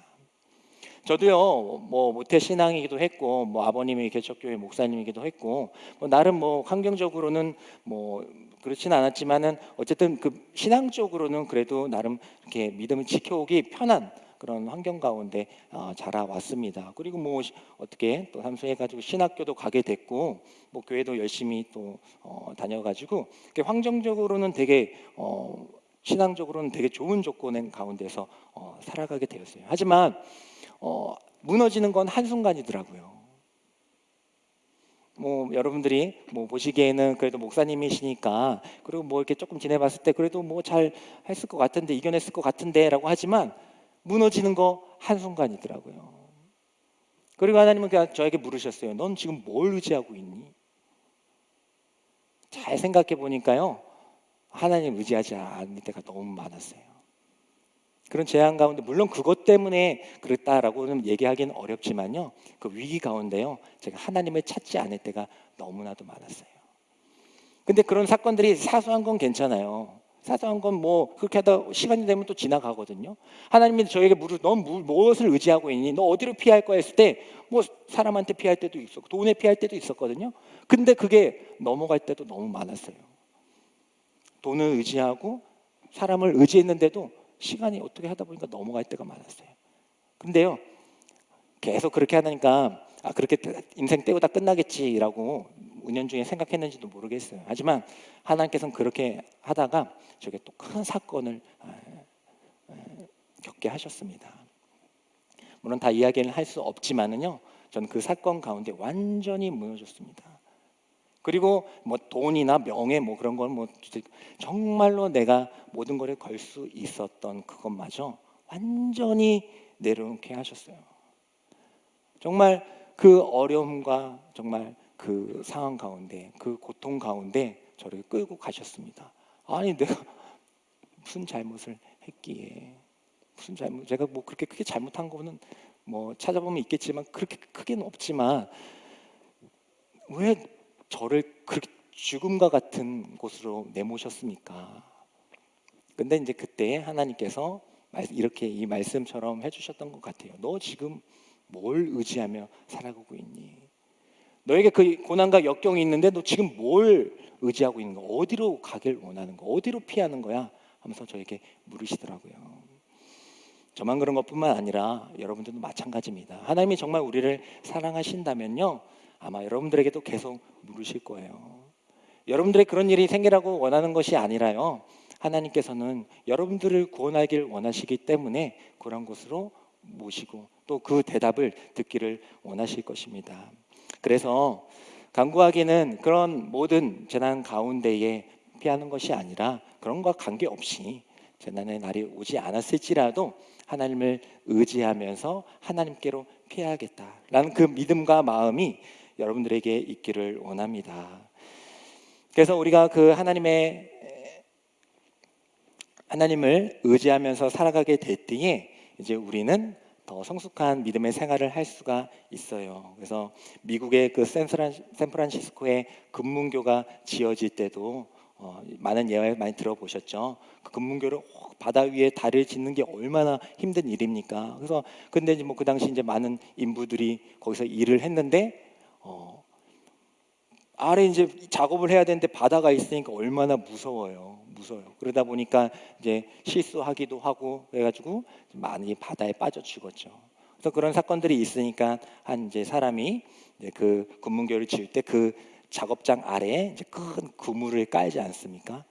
저도요, 모태 신앙이기도 했고, 아버님이 개척교회 목사님이기도 했고, 나름 환경적으로는 그렇진 않았지만은 어쨌든 그 신앙적으로는 그래도 나름 이렇게 믿음을 지켜오기 편한 그런 환경 가운데 자라왔습니다. 그리고 어떻게 또 삼수해가지고 신학교도 가게 됐고, 교회도 열심히 또 다녀가지고 환경적으로는 되게 신앙적으로는 되게 좋은 조건 가운데서 살아가게 되었어요. 하지만 무너지는 건 한순간이더라고요. 여러분들이 보시기에는 그래도 목사님이시니까, 그리고 이렇게 조금 지내봤을 때 그래도 잘 했을 것 같은데, 이겨냈을 것 같은데라고 하지만 무너지는 거 한순간이더라고요. 그리고 하나님은 그냥 저에게 물으셨어요. 넌 지금 뭘 의지하고 있니? 잘 생각해 보니까요, 하나님 의지하지 않을 때가 너무 많았어요. 그런 재앙 가운데, 물론 그것 때문에 그랬다라고는 얘기하기는 어렵지만요, 그 위기 가운데요, 제가 하나님을 찾지 않을 때가 너무나도 많았어요. 근데 그런 사건들이 사소한 건 괜찮아요. 사소한 건 그렇게 하다 시간이 되면 또 지나가거든요. 하나님이 저에게 넌 무엇을 의지하고 있니? 너 어디로 피할 거야? 했을 때 사람한테 피할 때도 있었고 돈에 피할 때도 있었거든요. 근데 그게 넘어갈 때도 너무 많았어요. 돈을 의지하고 사람을 의지했는데도 시간이 어떻게 하다 보니까 넘어갈 때가 많았어요. 근데요, 계속 그렇게 하니까 그렇게 인생 때우다 끝나겠지라고 은연중에 생각했는지도 모르겠어요. 하지만 하나님께서는 그렇게 하다가 저게 또 큰 사건을 겪게 하셨습니다. 물론 다 이야기를 할 수 없지만은요, 저는 그 사건 가운데 완전히 무너졌습니다. 그리고 돈이나 명예 그런 건 정말로 내가 모든 거를 걸 수 있었던 그것마저 완전히 내려놓게 하셨어요. 정말 그 어려움과 정말 그 상황 가운데, 그 고통 가운데 저를 끌고 가셨습니다. 아니, 내가 무슨 잘못을 했기에, 제가 그렇게 크게 잘못한 거는 찾아보면 있겠지만 그렇게 크게는 없지만 왜 저를 그렇게 죽음과 같은 곳으로 내모셨습니까? 근데 이제 그때 하나님께서 이렇게 이 말씀처럼 해주셨던 것 같아요. 너 지금 뭘 의지하며 살아가고 있니? 너에게 그 고난과 역경이 있는데 너 지금 뭘 의지하고 있는 거야? 어디로 가길 원하는 거야? 어디로 피하는 거야? 하면서 저에게 물으시더라고요. 저만 그런 것뿐만 아니라 여러분들도 마찬가지입니다. 하나님이 정말 우리를 사랑하신다면요, 아마 여러분들에게도 계속 물으실 거예요. 여러분들의 그런 일이 생기라고 원하는 것이 아니라요, 하나님께서는 여러분들을 구원하길 원하시기 때문에 그런 곳으로 모시고 또 그 대답을 듣기를 원하실 것입니다. 그래서 간구하기는 그런 모든 재난 가운데에 피하는 것이 아니라 그런 것과 관계없이 재난의 날이 오지 않았을지라도 하나님을 의지하면서 하나님께로 피해야겠다라는 그 믿음과 마음이 여러분들에게 있기를 원합니다. 그래서 우리가 그 하나님을 의지하면서 살아가게 될 때에 이제 우리는 더 성숙한 믿음의 생활을 할 수가 있어요. 그래서 미국의 그 샌프란시스코의 금문교가 지어질 때도 많은 예화를 많이 들어보셨죠. 그 금문교를 바다 위에 다리를 짓는 게 얼마나 힘든 일입니까? 그래서 근데 이제 뭐 그 당시 이제 많은 인부들이 거기서 일을 했는데 아래 이제 작업을 해야 되는데 바다가 있으니까 얼마나 무서워요. 그러다 보니까 이제 실수하기도 하고 그래가지고 많이 바다에 빠져 죽었죠. 그래서 그런 사건들이 있으니까 한 이제 사람이 이제 그 금문교를 지을 때 그 작업장 아래에 이제 큰 그물을 깔지 않습니까?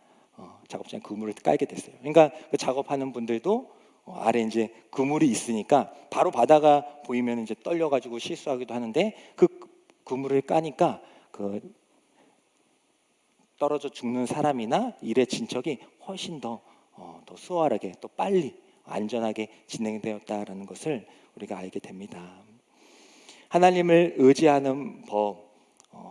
작업장 그물을 깔게 됐어요. 그러니까 그 작업하는 분들도 아래 이제 그물이 있으니까 바로 바다가 보이면 이제 떨려가지고 실수하기도 하는데 그 그물을 까니까 그 떨어져 죽는 사람이나 일의 진척이 훨씬 더 수월하게 또 빨리 안전하게 진행되었다라는 것을 우리가 알게 됩니다. 하나님을 의지하는 법,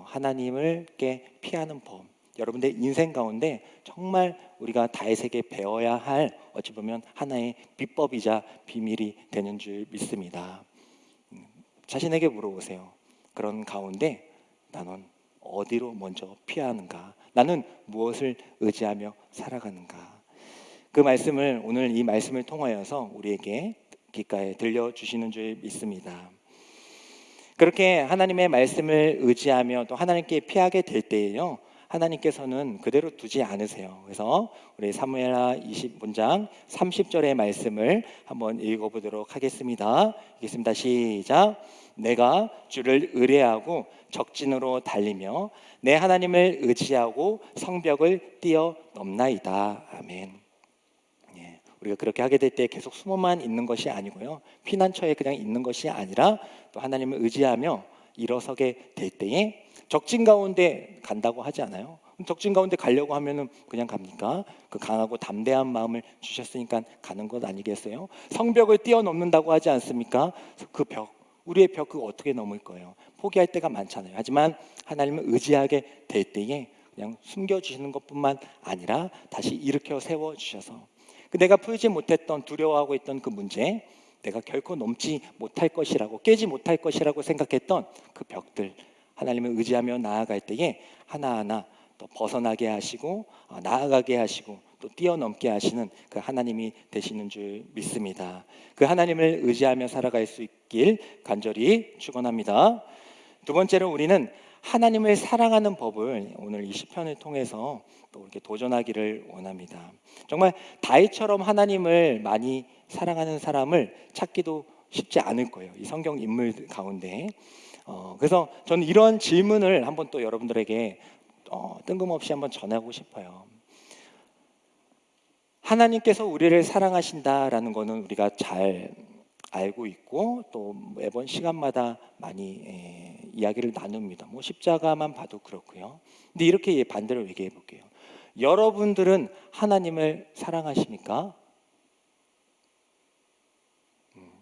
하나님을께 피하는 법. 여러분들 인생 가운데 정말 우리가 다윗에게 배워야 할 어찌 보면 하나의 비법이자 비밀이 되는 줄 믿습니다. 자신에게 물어보세요. 그런 가운데 나는 어디로 먼저 피하는가? 나는 무엇을 의지하며 살아가는가? 그 말씀을 오늘 이 말씀을 통하여서 우리에게 귓가에 들려주시는 줄 믿습니다. 그렇게 하나님의 말씀을 의지하며 또 하나님께 피하게 될 때에요, 하나님께서는 그대로 두지 않으세요. 그래서 우리 사무엘하 20문장 30절의 말씀을 한번 읽어보도록 하겠습니다. 읽겠습니다. 시작. 내가 주를 의뢰하고 적진으로 달리며 내 하나님을 의지하고 성벽을 뛰어넘나이다. 아멘. 우리가 그렇게 하게 될 때 계속 숨어만 있는 것이 아니고요, 피난처에 그냥 있는 것이 아니라 또 하나님을 의지하며 일어서게 될 때에 적진 가운데 간다고 하지 않아요? 적진 가운데 가려고 하면은 그냥 갑니까? 그 강하고 담대한 마음을 주셨으니까 가는 것 아니겠어요? 성벽을 뛰어넘는다고 하지 않습니까? 그 벽, 우리의 벽 그거 어떻게 넘을 거예요? 포기할 때가 많잖아요. 하지만 하나님을 의지하게 될 때에 그냥 숨겨주시는 것뿐만 아니라 다시 일으켜 세워주셔서 내가 풀지 못했던, 두려워하고 있던 그 문제, 내가 결코 넘지 못할 것이라고, 깨지 못할 것이라고 생각했던 그 벽들, 하나님을 의지하며 나아갈 때에 하나하나 또 벗어나게 하시고 나아가게 하시고 또 뛰어넘게 하시는 그 하나님이 되시는 줄 믿습니다. 그 하나님을 의지하며 살아갈 수 있길 간절히 축원합니다. 두 번째로 우리는 하나님을 사랑하는 법을 오늘 이 시편을 통해서 또 이렇게 도전하기를 원합니다. 정말 다윗처럼 하나님을 많이 사랑하는 사람을 찾기도 쉽지 않을 거예요. 이 성경 인물 가운데. 그래서 저는 이런 질문을 한번 또 여러분들에게 뜬금없이 한번 전하고 싶어요. 하나님께서 우리를 사랑하신다라는 것은 우리가 잘 알고 있고 또 매번 시간마다 많이 이야기를 나눕니다. 뭐 십자가만 봐도 그렇고요. 근데 이렇게 반대로 얘기해 볼게요. 여러분들은 하나님을 사랑하십니까?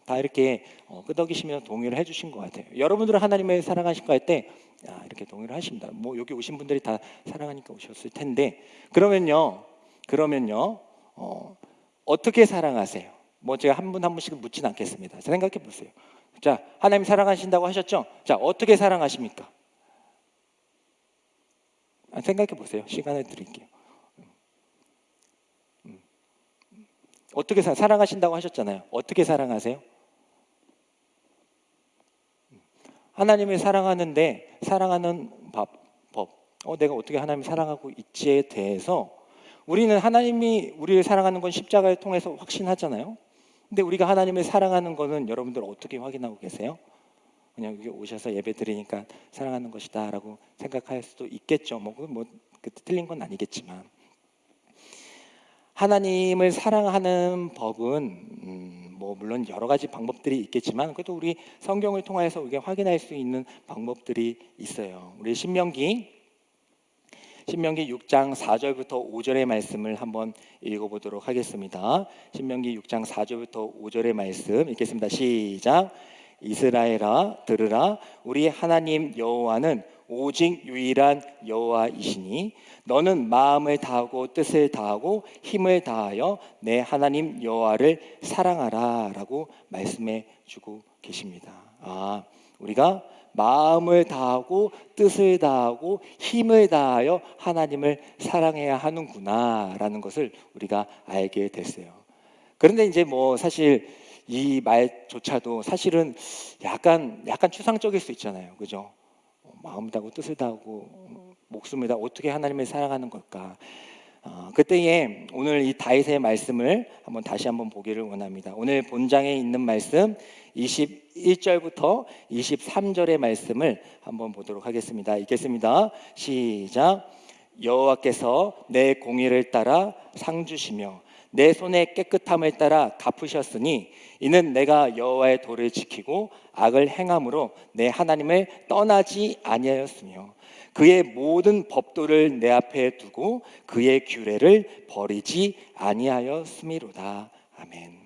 다 이렇게 끄덕이시면서 동의를 해주신 것 같아요. 여러분들은 하나님을 사랑하실까 할 때 이렇게 동의를 하십니다. 뭐 여기 오신 분들이 다 사랑하니까 오셨을 텐데 그러면요 어떻게 사랑하세요? 뭐 제가 한 분 한 분씩 묻진 않겠습니다. 생각해 보세요. 자, 하나님 사랑하신다고 하셨죠? 자, 어떻게 사랑하십니까? 생각해 보세요. 시간을 드릴게요. 어떻게 사랑하신다고 하셨잖아요. 어떻게 사랑하세요? 하나님을 사랑하는데 사랑하는 법. 내가 어떻게 하나님을 사랑하고 있지에 대해서 우리는 하나님이 우리를 사랑하는 건 십자가를 통해서 확신하잖아요. 근데 우리가 하나님을 사랑하는 거는 여러분들 어떻게 확인하고 계세요? 그냥 여기 오셔서 예배 드리니까 사랑하는 것이다라고 생각할 수도 있겠죠. 틀린 건 아니겠지만 하나님을 사랑하는 법은 물론 여러 가지 방법들이 있겠지만 그래도 우리 성경을 통해서 우리가 확인할 수 있는 방법들이 있어요. 우리 신명기 6장 4절부터 5절의 말씀을 한번 읽어보도록 하겠습니다. 신명기 6장 4절부터 5절의 말씀 읽겠습니다. 시작. 이스라엘아 들으라. 우리 하나님 여호와는 오직 유일한 여호와이시니 너는 마음을 다하고 뜻을 다하고 힘을 다하여 내 하나님 여호와를 사랑하라라고 말씀해 주고 계십니다. 우리가 마음을 다하고 뜻을 다하고 힘을 다하여 하나님을 사랑해야 하는구나라는 것을 우리가 알게 됐어요. 그런데 이제 뭐 사실 이 말조차도 사실은 약간 추상적일 수 있잖아요. 그죠? 마음 다하고 뜻을 다하고 목숨을 다 어떻게 하나님을 사랑하는 걸까? 그때에 오늘 이 다윗의 말씀을 다시 한번 보기를 원합니다. 오늘 본장에 있는 말씀 21절부터 23절의 말씀을 한번 보도록 하겠습니다. 읽겠습니다. 시작. 여호와께서 내 공의를 따라 상 주시며 내 손의 깨끗함을 따라 갚으셨으니 이는 내가 여호와의 도를 지키고 악을 행함으로 내 하나님을 떠나지 아니하였으며 그의 모든 법도를 내 앞에 두고 그의 규례를 버리지 아니하였음이로다. 아멘.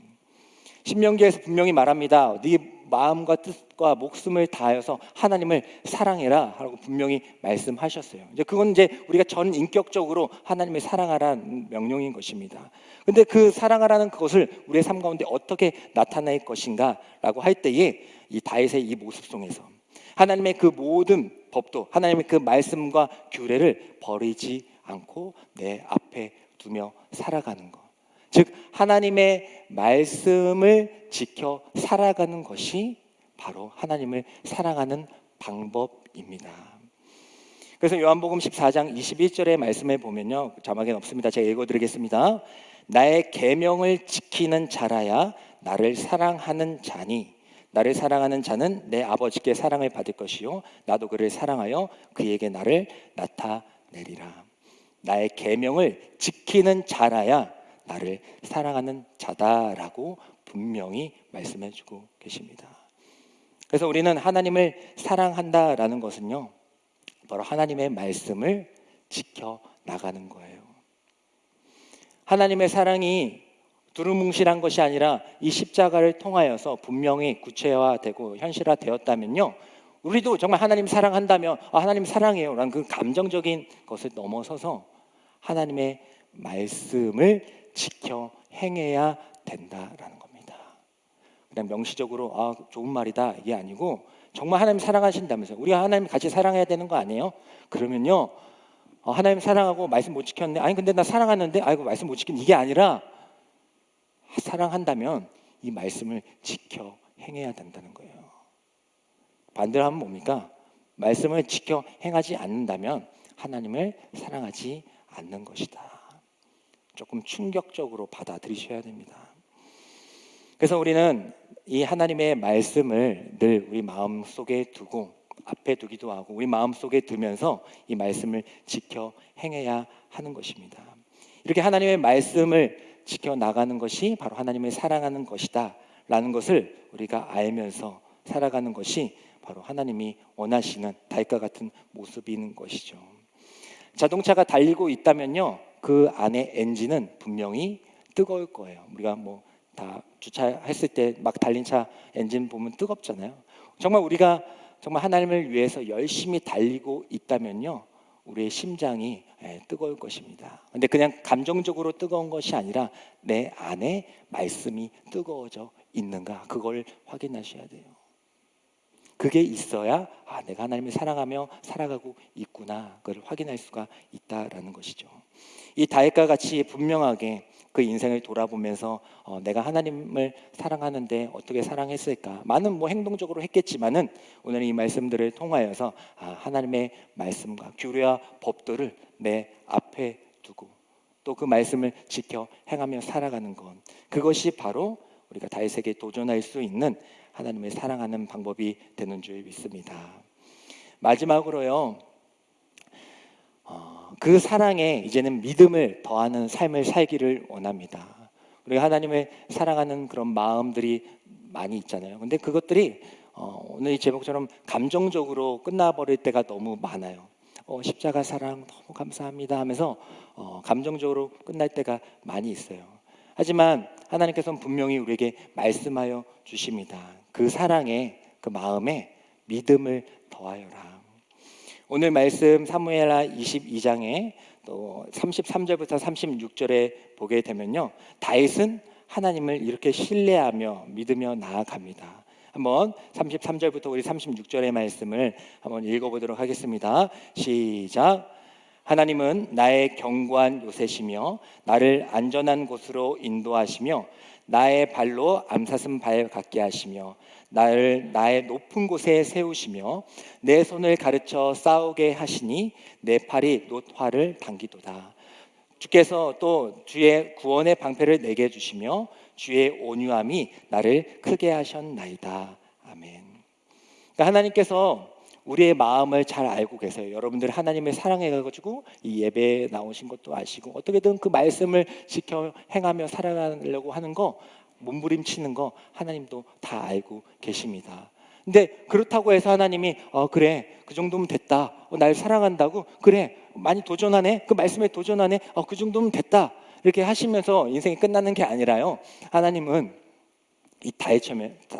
신명기에서 분명히 말합니다. 네 마음과 뜻과 목숨을 다하여서 하나님을 사랑해라 하고 분명히 말씀하셨어요. 이제 그건 이제 우리가 전 인격적으로 하나님을 사랑하라는 명령인 것입니다. 근데 그 사랑하라는 것을 우리의 삶 가운데 어떻게 나타낼 것인가라고 할 때에 이 다윗의 이 모습 속에서 하나님의 그 모든 법도 하나님의 그 말씀과 규례를 버리지 않고 내 앞에 두며 살아가는 것. 즉 하나님의 말씀을 지켜 살아가는 것이 바로 하나님을 사랑하는 방법입니다. 그래서 요한복음 14장 21절의 말씀에 보면요, 자막에는 없습니다. 제가 읽어드리겠습니다. 나의 계명을 지키는 자라야 나를 사랑하는 자니 나를 사랑하는 자는 내 아버지께 사랑을 받을 것이요 나도 그를 사랑하여 그에게 나를 나타내리라. 나의 계명을 지키는 자라야 나를 사랑하는 자다라고 분명히 말씀해주고 계십니다. 그래서 우리는 하나님을 사랑한다라는 것은요, 바로 하나님의 말씀을 지켜 나가는 거예요. 하나님의 사랑이 두루뭉실한 것이 아니라 이 십자가를 통하여서 분명히 구체화되고 현실화되었다면요, 우리도 정말 하나님 사랑한다면 하나님 사랑해요 라는 그 감정적인 것을 넘어서서 하나님의 말씀을 지켜 행해야 된다라는 겁니다. 그냥 명시적으로 좋은 말이다 이게 아니고 정말 하나님 사랑하신다면서요. 우리가 하나님 같이 사랑해야 되는 거 아니에요? 그러면요, 하나님 사랑하고 말씀 못 지켰네. 아니 근데 나 사랑하는데 아이고 말씀 못 지킨 이게 아니라 사랑한다면 이 말씀을 지켜 행해야 된다는 거예요. 반대로 하면 뭡니까? 말씀을 지켜 행하지 않는다면 하나님을 사랑하지 않는 것이다. 조금 충격적으로 받아들이셔야 됩니다. 그래서 우리는 이 하나님의 말씀을 늘 우리 마음속에 두고 앞에 두기도 하고 우리 마음속에 두면서 이 말씀을 지켜 행해야 하는 것입니다. 이렇게 하나님의 말씀을 지켜나가는 것이 바로 하나님을 사랑하는 것이다 라는 것을 우리가 알면서 살아가는 것이 바로 하나님이 원하시는 다윗과 같은 모습인 것이죠. 자동차가 달리고 있다면요, 그 안에 엔진은 분명히 뜨거울 거예요. 우리가 다 주차했을 때 막 달린 차 엔진 보면 뜨겁잖아요. 정말 우리가 정말 하나님을 위해서 열심히 달리고 있다면요, 우리의 심장이 뜨거울 것입니다. 근데 그냥 감정적으로 뜨거운 것이 아니라 내 안에 말씀이 뜨거워져 있는가, 그걸 확인하셔야 돼요. 그게 있어야 내가 하나님을 사랑하며 살아가고 있구나, 그걸 확인할 수가 있다라는 것이죠. 이 다윗과 같이 분명하게 그 인생을 돌아보면서 내가 하나님을 사랑하는데 어떻게 사랑했을까? 많은 행동적으로 했겠지만은 오늘 이 말씀들을 통하여서 하나님의 말씀과 규례와 법도를 내 앞에 두고 또 그 말씀을 지켜 행하며 살아가는 것, 그것이 바로 우리가 다윗에게 도전할 수 있는 하나님을 사랑하는 방법이 되는 줄 믿습니다. 마지막으로요, 그 사랑에 이제는 믿음을 더하는 삶을 살기를 원합니다. 우리가 하나님을 사랑하는 그런 마음들이 많이 있잖아요. 근데 그것들이 오늘 이 제목처럼 감정적으로 끝나버릴 때가 너무 많아요. 십자가 사랑 너무 감사합니다 하면서 감정적으로 끝날 때가 많이 있어요. 하지만 하나님께서는 분명히 우리에게 말씀하여 주십니다. 그 사랑에, 그 마음에 믿음을 더하여라. 오늘 말씀 사무엘하 22장에 또 33절부터 36절에 보게 되면요, 다윗은 하나님을 이렇게 신뢰하며 믿으며 나아갑니다. 한번 33절부터 우리 36절의 말씀을 한번 읽어보도록 하겠습니다. 시작. 하나님은 나의 견고한 요새시며 나를 안전한 곳으로 인도하시며 나의 발로 암사슴 발 같게 하시며 나를 나의 높은 곳에 세우시며 내 손을 가르쳐 싸우게 하시니 내 팔이 놋화를 당기도다. 주께서 또 주의 구원의 방패를 내게 주시며 주의 온유함이 나를 크게 하셨나이다. 아멘. 그러니까 하나님께서 우리의 마음을 잘 알고 계세요. 여러분들 하나님을 사랑해가지고 이 예배에 나오신 것도 아시고, 어떻게든 그 말씀을 지켜 행하며 살아가려고 하는 거, 몸부림치는 거 하나님도 다 알고 계십니다. 근데 그렇다고 해서 하나님이 그래 그 정도면 됐다, 날 사랑한다고, 그래 많이 도전하네, 그 말씀에 도전하네, 그 정도면 됐다, 이렇게 하시면서 인생이 끝나는 게 아니라요, 하나님은 이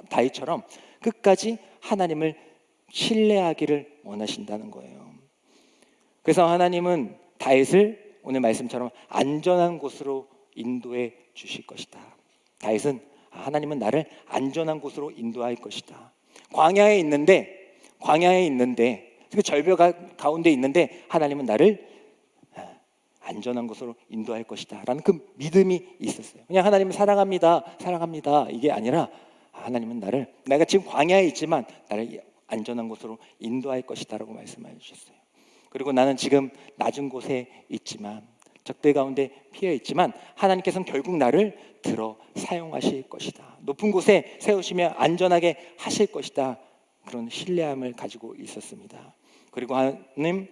다윗처럼 끝까지 하나님을 신뢰하기를 원하신다는 거예요. 그래서 하나님은 다윗을 오늘 말씀처럼 안전한 곳으로 인도해 주실 것이다. 다윗은 하나님은 나를 안전한 곳으로 인도할 것이다. 광야에 있는데 그 절벽 가운데 있는데 하나님은 나를 안전한 곳으로 인도할 것이다 라는 그 믿음이 있었어요. 그냥 하나님을 사랑합니다 이게 아니라, 하나님은 내가 지금 광야에 있지만 나를 안전한 곳으로 인도할 것이다 라고 말씀해 주셨어요. 그리고 나는 지금 낮은 곳에 있지만, 적대 가운데 피해 있지만 하나님께서는 결국 나를 들어 사용하실 것이다, 높은 곳에 세우시며 안전하게 하실 것이다, 그런 신뢰함을 가지고 있었습니다. 그리고 하나님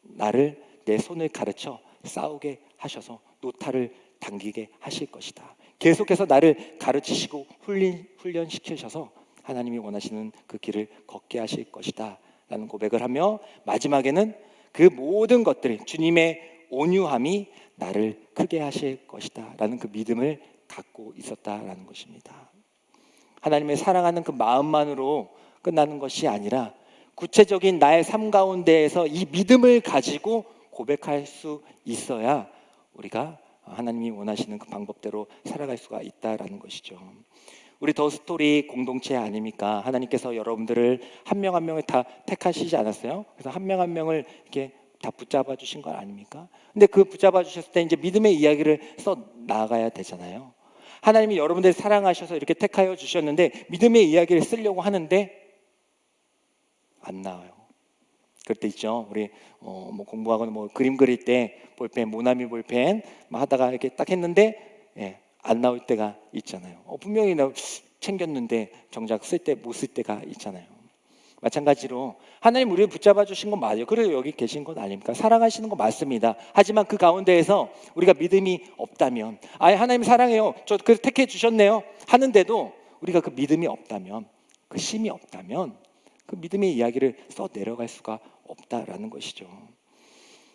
나를 내 손을 가르쳐 싸우게 하셔서 노타를 당기게 하실 것이다. 계속해서 나를 가르치시고 훈련시키셔서 하나님이 원하시는 그 길을 걷게 하실 것이다 라는 고백을 하며, 마지막에는 그 모든 것들이 주님의 온유함이 나를 크게 하실 것이다 라는 그 믿음을 갖고 있었다라는 것입니다. 하나님을 사랑하는 그 마음만으로 끝나는 것이 아니라 구체적인 나의 삶 가운데에서 이 믿음을 가지고 고백할 수 있어야 우리가 하나님이 원하시는 그 방법대로 살아갈 수가 있다라는 것이죠. 우리 더 스토리 공동체 아닙니까? 하나님께서 여러분들을 한 명 한 명을 다 택하시지 않았어요? 그래서 한 명 한 명을 이렇게 다 붙잡아 주신 거 아닙니까? 근데 그 붙잡아 주셨을 때 이제 믿음의 이야기를 써 나가야 되잖아요. 하나님이 여러분들 사랑하셔서 이렇게 택하여 주셨는데 믿음의 이야기를 쓰려고 하는데 안 나와요. 그럴 때 있죠. 우리 뭐 공부하거나 뭐 그림 그릴 때 볼펜, 모나미 볼펜 하다가 이렇게 딱 했는데 안 나올 때가 있잖아요. 분명히 나 챙겼는데 정작 쓸 때 못 쓸 때가 있잖아요. 마찬가지로 하나님 우리를 붙잡아 주신 건 맞아요. 그래서 여기 계신 건 아닙니까? 사랑하시는 거 맞습니다. 하지만 그 가운데에서 우리가 믿음이 없다면, 하나님 사랑해요, 저 그래서 택해 주셨네요 하는데도 우리가 그 믿음이 없다면, 그 심이 없다면 그 믿음의 이야기를 써 내려갈 수가 없다라는 것이죠.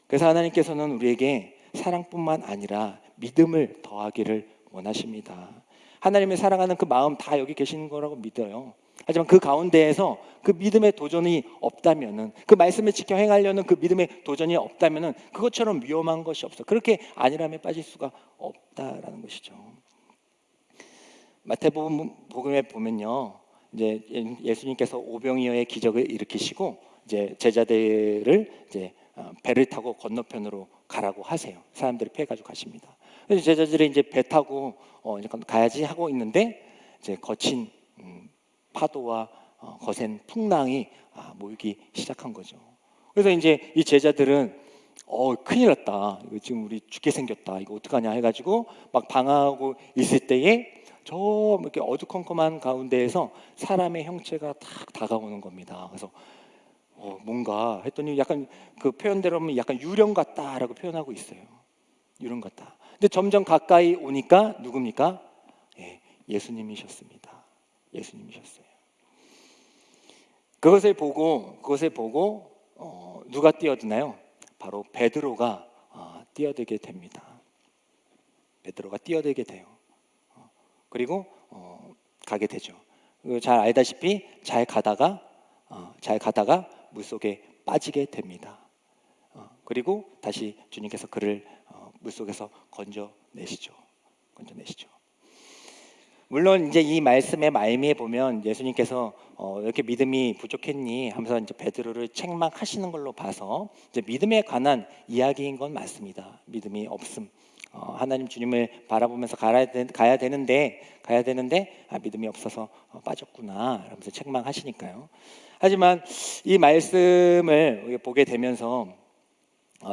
그래서 하나님께서는 우리에게 사랑뿐만 아니라 믿음을 더하기를 원하십니다. 하나님을 사랑하는 그 마음 다 여기 계시는 거라고 믿어요. 하지만 그 가운데에서 그 믿음의 도전이 없다면은, 그 말씀을 지켜 행하려는 그 믿음의 도전이 없다면은 그것처럼 위험한 것이 없어. 그렇게 안일함에 빠질 수가 없다라는 것이죠. 마태복음에 보면요, 이제 예수님께서 오병이어의 기적을 일으키시고 이제 제자들을 이제 배를 타고 건너편으로 가라고 하세요. 사람들이 패가지고 가십니다. 그래서 제자들이 이제 배 타고 이제 가야지 하고 있는데 이제 거친 파도와 거센 풍랑이 몰기 시작한 거죠. 그래서 이제 이 제자들은 큰일 났다, 이거 지금 우리 죽게 생겼다, 이거 어떡하냐 해가지고 막 방황하고 있을 때에 저 이렇게 어두컴컴한 가운데에서 사람의 형체가 딱 다가오는 겁니다. 그래서 뭔가 했더니 약간 그 표현대로 하면 약간 유령 같다라고 표현하고 있어요. 유령 같다. 근데 점점 가까이 오니까 누굽니까? 예수님이셨습니다. 예수님이셨어요. 그것을 보고 누가 뛰어드나요? 바로 베드로가 뛰어들게 됩니다. 베드로가 뛰어들게 돼요. 그리고 가게 되죠. 잘 알다시피 잘 가다가 물속에 빠지게 됩니다. 그리고 다시 주님께서 그를 물속에서 건져내시죠. 물론 이제 이 말씀의 말미에 보면 예수님께서 왜 이렇게 믿음이 부족했니 하면서 이제 베드로를 책망하시는 걸로 봐서 이제 믿음에 관한 이야기인 건 맞습니다. 믿음이 없음. 하나님 주님을 바라보면서 가야 되는데 믿음이 없어서 빠졌구나 라면서 책망하시니까요. 하지만 이 말씀을 보게 되면서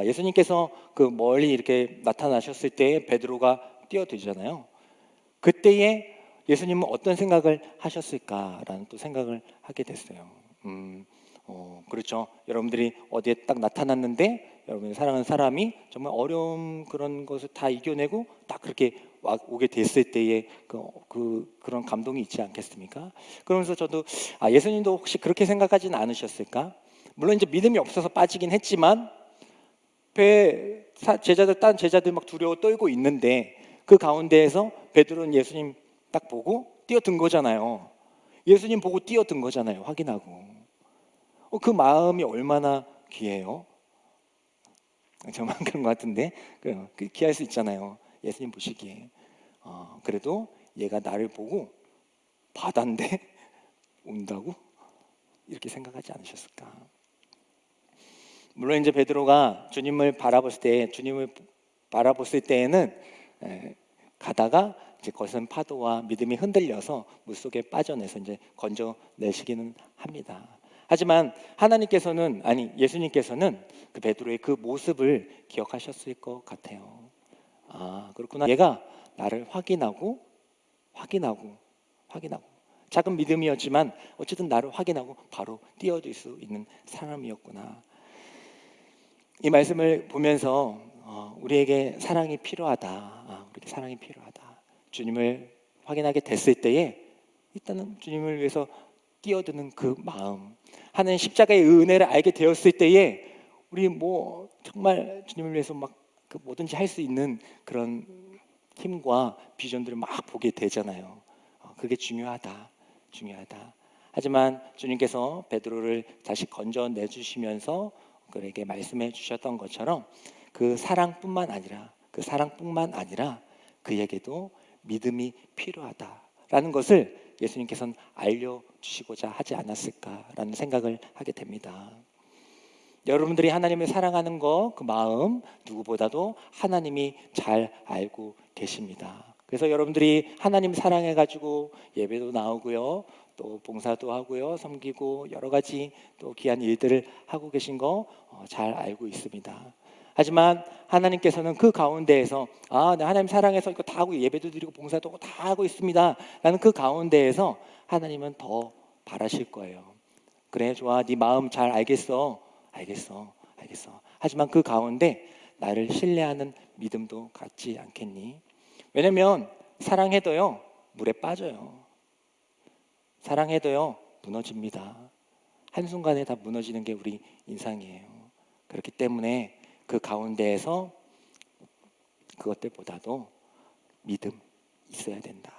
예수님께서 그 멀리 이렇게 나타나셨을 때 베드로가 뛰어들잖아요. 그때에 예수님은 어떤 생각을 하셨을까라는 또 생각을 하게 됐어요. 그렇죠. 여러분들이 어디에 딱 나타났는데 여러분이 사랑하는 사람이 정말 어려움 그런 것을 다 이겨내고 딱 그렇게 오게 됐을 때의 그런 감동이 있지 않겠습니까? 그러면서 저도 예수님도 혹시 그렇게 생각하지는 않으셨을까? 물론 이제 믿음이 없어서 빠지긴 했지만 딴 제자들 막 두려워 떨고 있는데 그 가운데에서 베드로는 예수님 딱 보고 뛰어든 거잖아요. 예수님 보고 뛰어든 거잖아요. 확인하고. 그 마음이 얼마나 귀해요. 저만 그런 것 같은데 귀할 수 있잖아요. 예수님 보시기에. 그래도 얘가 나를 보고 바다인데 온다고? 이렇게 생각하지 않으셨을까? 물론 이제 베드로가 주님을 바라봤을 때에는 가다가 이제 거센 파도와 믿음이 흔들려서 물속에 빠져내서 이제 건져내시기는 합니다. 하지만 예수님께서는 그 베드로의 그 모습을 기억하셨을 것 같아요. 그렇구나. 얘가 나를 확인하고 작은 믿음이었지만 어쨌든 나를 확인하고 바로 뛰어들 수 있는 사람이었구나. 이 말씀을 보면서 우리에게 사랑이 필요하다. 주님을 확인하게 됐을 때에 일단은 주님을 위해서 뛰어드는 그 마음, 하는 십자가의 은혜를 알게 되었을 때에 우리 정말 주님을 위해서 막 뭐든지 할 수 있는 그런 힘과 비전들을 막 보게 되잖아요. 그게 중요하다. 하지만 주님께서 베드로를 다시 건져내 주시면서 그에게 말씀해 주셨던 것처럼 그 사랑뿐만 아니라 그에게도 믿음이 필요하다라는 것을 예수님께서는 알려주시고자 하지 않았을까라는 생각을 하게 됩니다. 여러분들이 하나님을 사랑하는 그 마음 누구보다도 하나님이 잘 알고 계십니다. 그래서 여러분들이 하나님 사랑해가지고 예배도 나오고요, 또 봉사도 하고요, 섬기고 여러 가지 또 귀한 일들을 하고 계신 거 잘 알고 있습니다. 하지만 하나님께서는 그 가운데에서 내 하나님 사랑해서 이거 다 하고 예배도 드리고 봉사도 하고 다 하고 있습니다 라는 그 가운데에서 하나님은 더 바라실 거예요. 그래, 좋아, 네 마음 잘 알겠어. 하지만 그 가운데 나를 신뢰하는 믿음도 갖지 않겠니? 왜냐면 사랑해도요 물에 빠져요. 사랑해도요 무너집니다. 한순간에 다 무너지는 게 우리 인상이에요. 그렇기 때문에 그 가운데에서 그것들보다도 믿음 있어야 된다.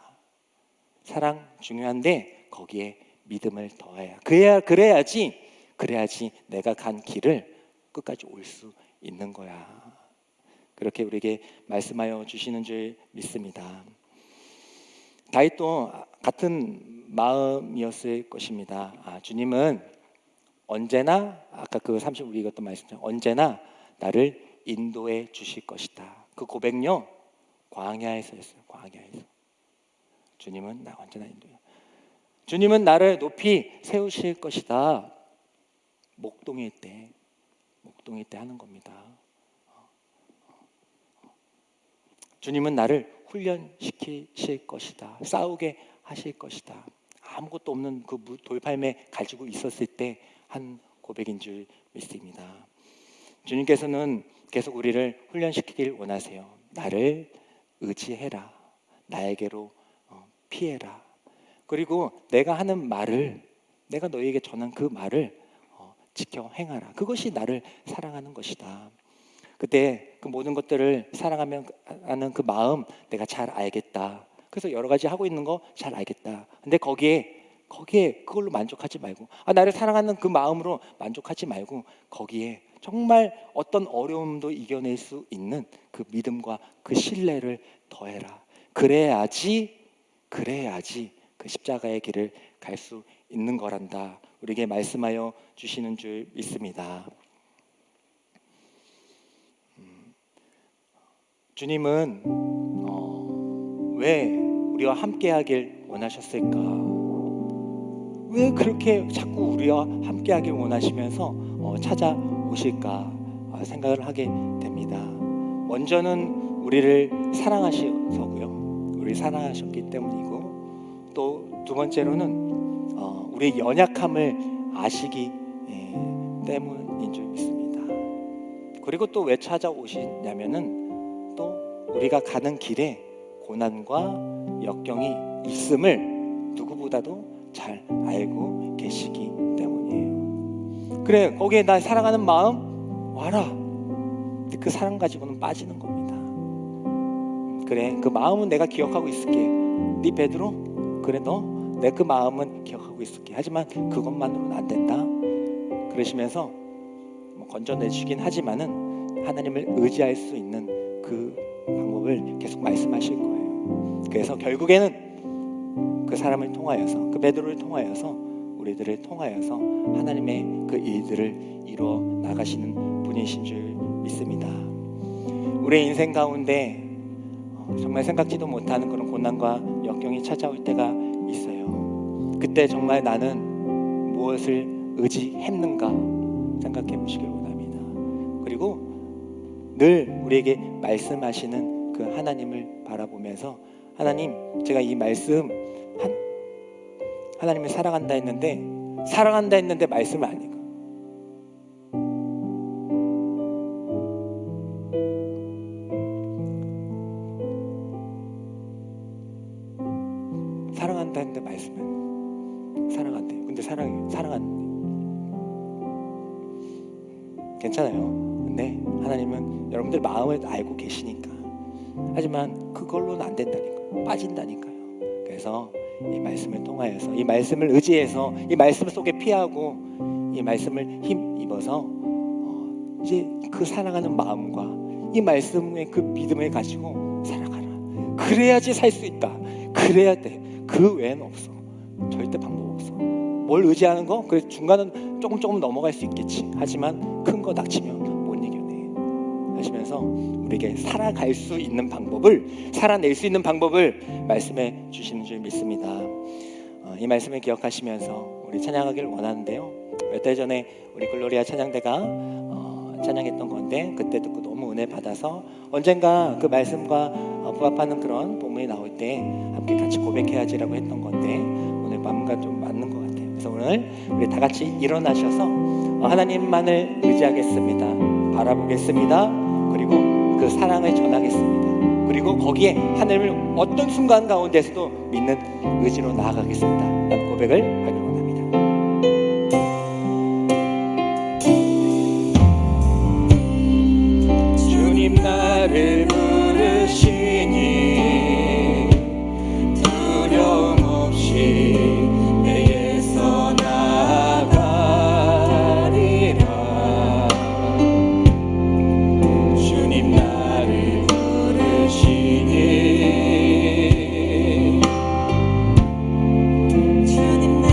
사랑 중요한데 거기에 믿음을 더해야 그래야지 내가 간 길을 끝까지 올 수 있는 거야. 그렇게 우리에게 말씀하여 주시는 줄 믿습니다. 다윗도 같은 마음이었을 것입니다. 주님은 언제나 아까 그 30 우리 읽었던 말씀처럼 언제나 나를 인도해 주실 것이다. 그 고백요 광야에서였어요. 광야에서. 주님은 나 언제나 인도해. 주님은 나를 높이 세우실 것이다. 목동일 때 하는 겁니다. 주님은 나를 훈련시키실 것이다. 싸우게 하실 것이다. 아무것도 없는 그 돌팔매 가지고 있었을 때 한 고백인 줄 믿습니다. 주님께서는 계속 우리를 훈련시키길 원하세요. 나를 의지해라. 나에게로 피해라. 그리고 내가 하는 말을, 내가 너희에게 전한 그 말을 지켜 행하라. 그것이 나를 사랑하는 것이다. 그때 그 모든 것들을 사랑하면 하는 그 마음 내가 잘 알겠다. 그래서 여러 가지 하고 있는 거 잘 알겠다. 근데 거기에 거기에 그걸로 만족하지 말고, 나를 사랑하는 그 마음으로 만족하지 말고, 거기에 정말 어떤 어려움도 이겨낼 수 있는 그 믿음과 그 신뢰를 더해라. 그래야지 그 십자가의 길을 갈 수 있는 거란다. 우리에게 말씀하여 주시는 줄 믿습니다. 주님은 왜 우리와 함께하길 원하셨을까? 왜 그렇게 자꾸 우리와 함께하길 원하시면서 찾아오실까 생각을 하게 됩니다. 먼저는 우리를 사랑하셔서고요. 우리를 사랑하셨기 때문이고, 또 두 번째로는 우리의 연약함을 아시기 때문인 줄 믿습니다. 그리고 또 왜 찾아오시냐면은 또 우리가 가는 길에 고난과 역경이 있음을 누구보다도 잘 알고 계시기 때문이에요. 그래, 거기에 나 사랑하는 마음 와라. 근데 그 사랑 가지고는 빠지는 겁니다. 그래, 그 마음은 내가 기억하고 있을게. 네 베드로, 그래 너 내 그 마음은 기억하고 있을게. 하지만 그것만으로는 안 된다. 그러시면서 건져내주긴 하지만은 하나님을 의지할 수 있는 그 방법을 계속 말씀하실 거예요. 그래서 결국에는 그 사람을 통하여서, 그 베드로를 통하여서, 우리들을 통하여서 하나님의 그 일들을 이루어 나가시는 분이신 줄 믿습니다. 우리의 인생 가운데 정말 생각지도 못하는 그런 고난과 역경이 찾아올 때가 있어요. 그때 정말 나는 무엇을 의지했는가 생각해 보시길 원합니다. 그리고 늘 우리에게 말씀하시는 그 하나님을 바라보면서, 하나님, 제가 이 말씀 하나님을 사랑한다 했는데 말씀을 안 읽어. 사랑한다 했는데 말씀은 사랑한대. 근데 사랑한 괜찮아요. 근데 하나님은 여러분들 마음을 알고 계시니까. 하지만 그걸로는 안 된다니까요. 빠진다니까요. 그래서 이 말씀을 통하여서, 이 말씀을 의지해서, 이 말씀 속에 피하고, 이 말씀을 힘입어서 이제 그 사랑하는 마음과 이 말씀의 그 믿음을 가지고 살아가라. 그래야지 살 수 있다. 그래야 돼. 그 외에는 없어. 절대 방법 없어. 뭘 의지하는 거? 그래, 중간은 조금 넘어갈 수 있겠지. 하지만 큰 거 닥치면 못 이겨내. 하시면서 우리에게 살아갈 수 있는 방법을, 살아낼 수 있는 방법을 말씀해 주시는 줄 믿습니다. 이 말씀을 기억하시면서 우리 찬양하기를 원하는데요. 몇 달 전에 우리 글로리아 찬양대가 찬양했던 건데, 그때 듣고 너무 은혜 받아서 언젠가 그 말씀과 부합하는 그런 본문이 나올 때 함께 같이 고백해야지라고 했던 건데, 오늘 밤과 좀 맞는 것 같아요. 그래서 오늘 우리 다 같이 일어나셔서 하나님만을 의지하겠습니다. 바라보겠습니다. 그리고 그 사랑을 전하겠습니다. 그리고 거기에 하나님을 어떤 순간 가운데서도 믿는 의지로 나아가겠습니다. 라는 고백을 하기를 원합니다. 주님 나를 부르시니 두려움 없이 내게서 나아가리라. 주님 나를 부르시니, 주님 내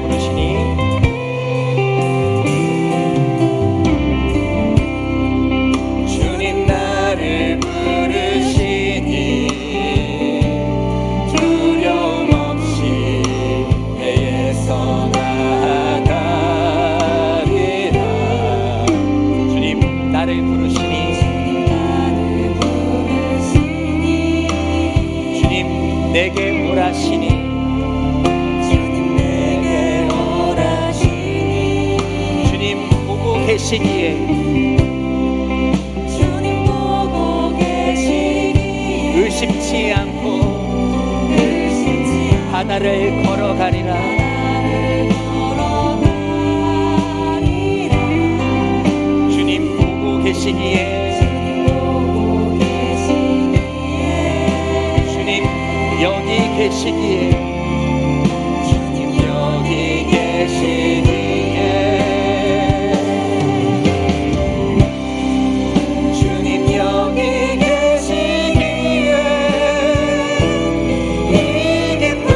부르시니 주님 나를 부르시니 두려움 없이 배에서 나아가리라. 주님 나를 부르시니 주님 내게 오라시니 주님 보고 계시기에 의심치 않고 바다를 걸어가리라. 주님 보고 계시기에 주님 여기 계시기에 주님 여기 계시기에 주님 여기 계시기에 이 깊은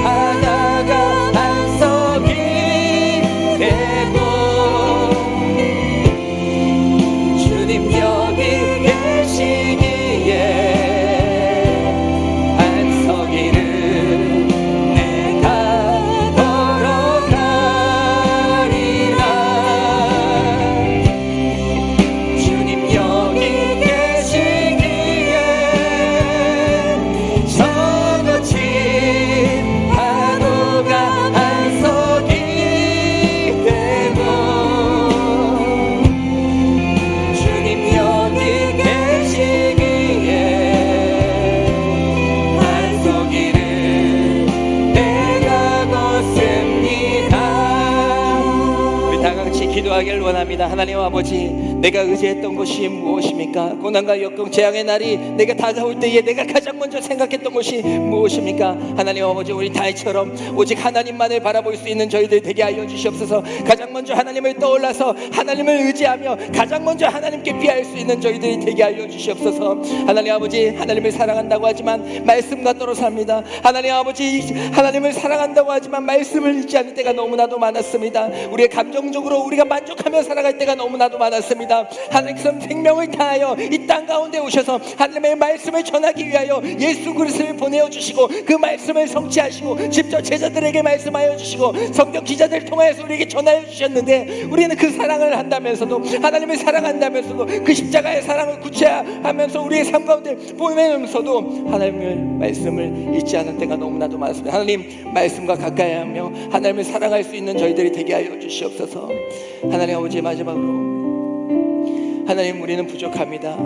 바다가 반석이 되고 주님 여기 계시기에 반석이를 내가 걸어가리라. 주님 여기 계시기에 저 거친 파도가 반석이 되고 주님 여기 계시기에 반석이를 내가 걷습니다. 우리 다 같이 기도하길 원합니다. 하나님 아버지, 내가 의지했던 것이 무엇입니까? 고난과 역경 재앙의 날이 내가 다가올 때에 내가 가장 먼저 생각했던 것이 무엇입니까? 하나님 아버지, 우리 다윗처럼 오직 하나님만을 바라볼 수 있는 저희들 되게 하여 주시옵소서. 가장 먼저 하나님을 떠올라서 하나님을 의지하며 가장 먼저 하나님께 피할 수 있는 저희들이 되게 하여 주시옵소서. 하나님 아버지, 하나님을 사랑한다고 하지만 말씀과 떨어 삽니다. 하나님 아버지, 하나님을 사랑한다고 하지만 말씀을 잊지 않을 때가 너무나도 많았습니다. 우리의 감정적으로 우리가 만족하며 살아갈 때가 너무나도 많았습니다. 하나님께서 생명을 다하여 이 땅 가운데 오셔서 하나님의 말씀을 전하기 위하여 예수 그리스도를 보내어 주시고 그 말씀을 성취하시고 직접 제자들에게 말씀하여 주시고 성경 기자들을 통하여서 우리에게 전하여 주셨는데, 우리는 그 사랑을 한다면서도 하나님을 사랑한다면서도 그 십자가의 사랑을 구체화하면서 우리의 삶 가운데 보내면서도 하나님의 말씀을 잊지 않은 때가 너무나도 많습니다. 하나님 말씀과 가까이 하며 하나님을 사랑할 수 있는 저희들이 되게 하여 주시옵소서. 하나님 아버지, 마지막으로 하나님, 우리는 부족합니다.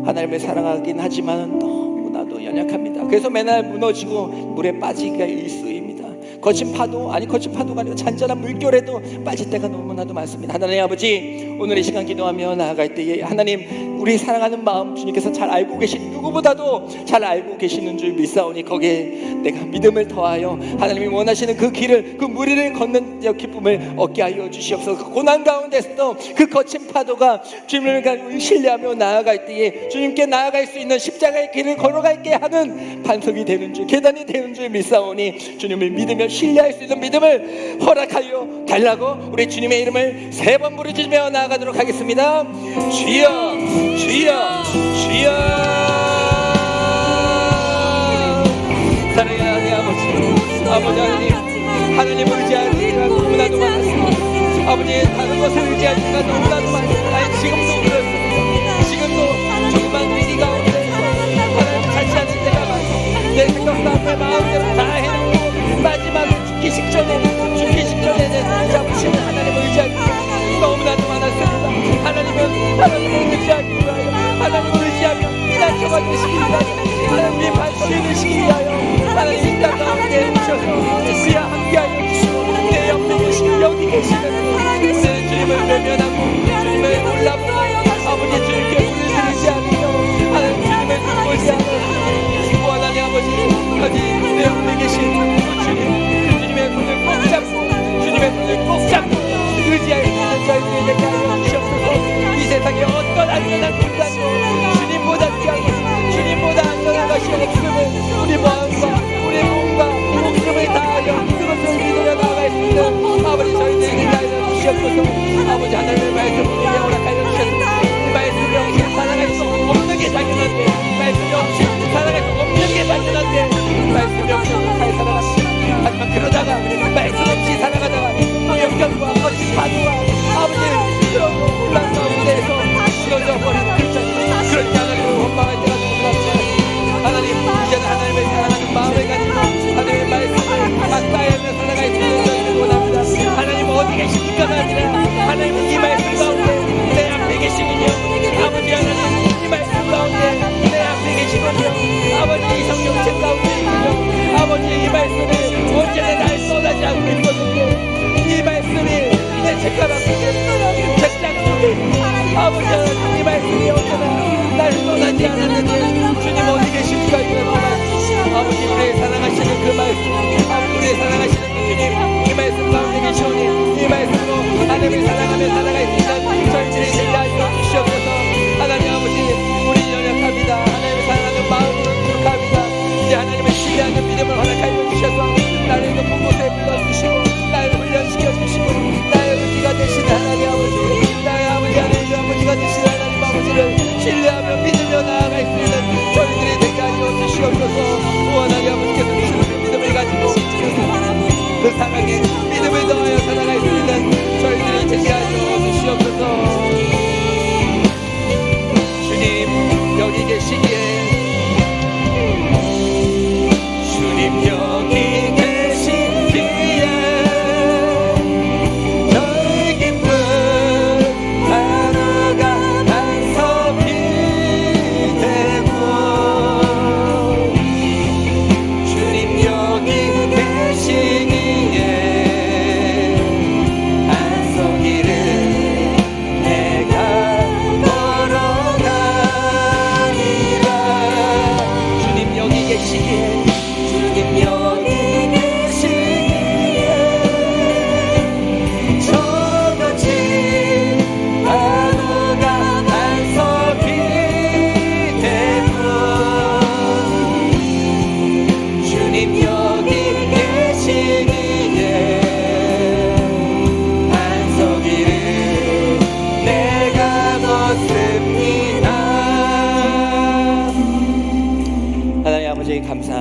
하나님을 사랑하긴 하지만 너무나도 연약합니다. 그래서 맨날 무너지고 물에 빠지기가 일쑤입니다. 거친 파도, 아니 거친 파도가 아니라 잔잔한 물결에도 빠질 때가 너무나도 많습니다. 하나님 아버지, 오늘 이 시간 기도하며 나아갈 때에 하나님, 우리 사랑하는 마음 주님께서 잘 알고 계신, 누구보다도 잘 알고 계시는 줄 믿사오니 거기에 내가 믿음을 더하여 하나님이 원하시는 그 길을, 그 무리를 걷는 기쁨을 얻게 하여 주시옵소서. 그 고난 가운데서도 그 거친 파도가 주님을 신뢰하며 나아갈 때에 주님께 나아갈 수 있는 십자가의 길을 걸어갈게 하는 반석이 되는 줄, 계단이 되는 줄 믿사오니 주님을 믿으며 신뢰할 수 있는 믿음을 허락하여 달라고 우리 주님의 이름을 3번 부르짖으며 나아가도록 하겠습니다. 주여, 주여, 주여. 사랑의 하나님 아버지, 아버지 하나님, 하나님을 의지하는 이가 너무나도 많았습니다. 아버지, 다른 것을 의지하는 이가 너무나도 많습니다. 아니, 지금도 그렇습니다. 지금도 조그만 위기 가운데서 하나님 자취하는 때가 많습니다. 내 생각과 내 마음대로 다 해놓고 마지막에 죽기 직전에 내 손을 잡으시는 하나님을 의지하는 때가 너무나도 많았습니다. 하나님을 의지하기 위하여, 하나님을 의지하며 피난처가 되시기 위하여, 하나님의 반석이 되시기 위하여 하나님 이 땅 가운데 오셔서 우리와 함께하여 주시고 내 옆에 계시고 여기 계시는 우리는 주님을 외면하고 주님을 몰라보고 아버지 주님께 물들이지 않으며 하나님 주님을 듣고지 않으시고 하나님 아버지 내 옆에 계신 그 주님, 그 주님의 손을 꼭 잡고 주님의 손을 꼭 잡고 의지할 수 있는 저희들이 되게 하여 주시옵소서. 이 세상에 어떤 안전한 공간도 주님보다 귀하고 주님보다 안전한 것이 없음을 우리 마음과 우리 몸과 목숨을 다하여 그것을 믿으며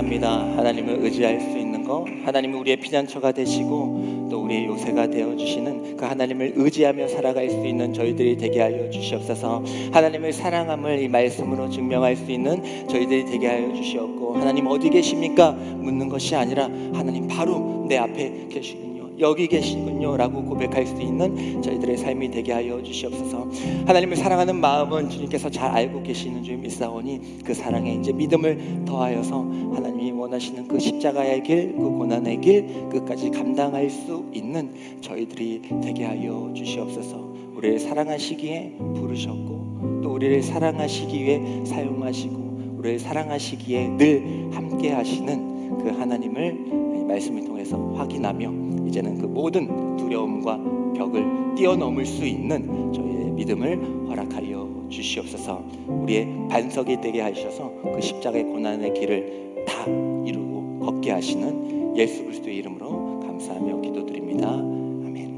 감사합니다. 하나님을 의지할 수 있는 거, 하나님은 우리의 피난처가 되시고 또 우리의 요새가 되어주시는 그 하나님을 의지하며 살아갈 수 있는 저희들이 되게 하여 주시옵소서. 하나님을 사랑함을 이 말씀으로 증명할 수 있는 저희들이 되게 하여 주시옵고, 하나님 어디 계십니까? 묻는 것이 아니라 하나님 바로 내 앞에 계시군요, 여기 계시군요 라고 고백할 수 있는 저희들의 삶이 되게 하여 주시옵소서. 하나님을 사랑하는 마음은 주님께서 잘 알고 계시는 줄 믿사오니 그 사랑에 이제 믿음을 더하여서 하나님이 원하시는 그 십자가의 길, 그 고난의 길 끝까지 감당할 수 있는 저희들이 되게 하여 주시옵소서. 우리를 사랑하시기에 부르셨고 또 우리를 사랑하시기에 사용하시고 우리를 사랑하시기에 늘 함께 하시는 그 하나님을 말씀을 통해서 확인하며 이제는 그 모든 두려움과 벽을 뛰어넘을 수 있는 저희의 믿음을 허락하여 주시옵소서. 우리의 반석이 되게 하셔서 그 십자가의 고난의 길을 다 이루고 걷게 하시는 예수 그리스도의 이름으로 감사하며 기도드립니다. 아멘.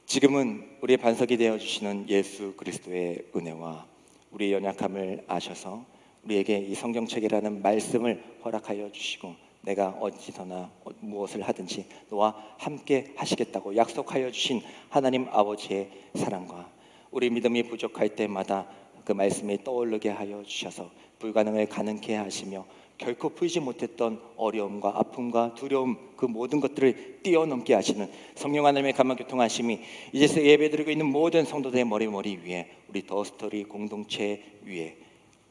지금은 우리의 반석이 되어주시는 예수 그리스도의 은혜와 우리의 연약함을 아셔서 우리에게 이 성경책이라는 말씀을 허락하여 주시고 내가 어디서나 무엇을 하든지 너와 함께 하시겠다고 약속하여 주신 하나님 아버지의 사랑과 우리 믿음이 부족할 때마다 그 말씀이 떠오르게 하여 주셔서 불가능을 가능케 하시며 결코 풀지 못했던 어려움과 아픔과 두려움 그 모든 것들을 뛰어넘게 하시는 성령 하나님의 감화교통하심이 이제서 예배드리고 있는 모든 성도들의 머리 위에 우리 더스토리 공동체 위에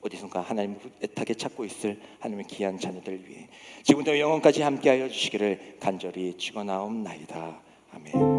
어디선가 하나님을 애타게 찾고 있을 하나님의 귀한 자녀들 위해 지금부터 영원까지 함께하여 주시기를 간절히 축원하옵나이다. 아멘.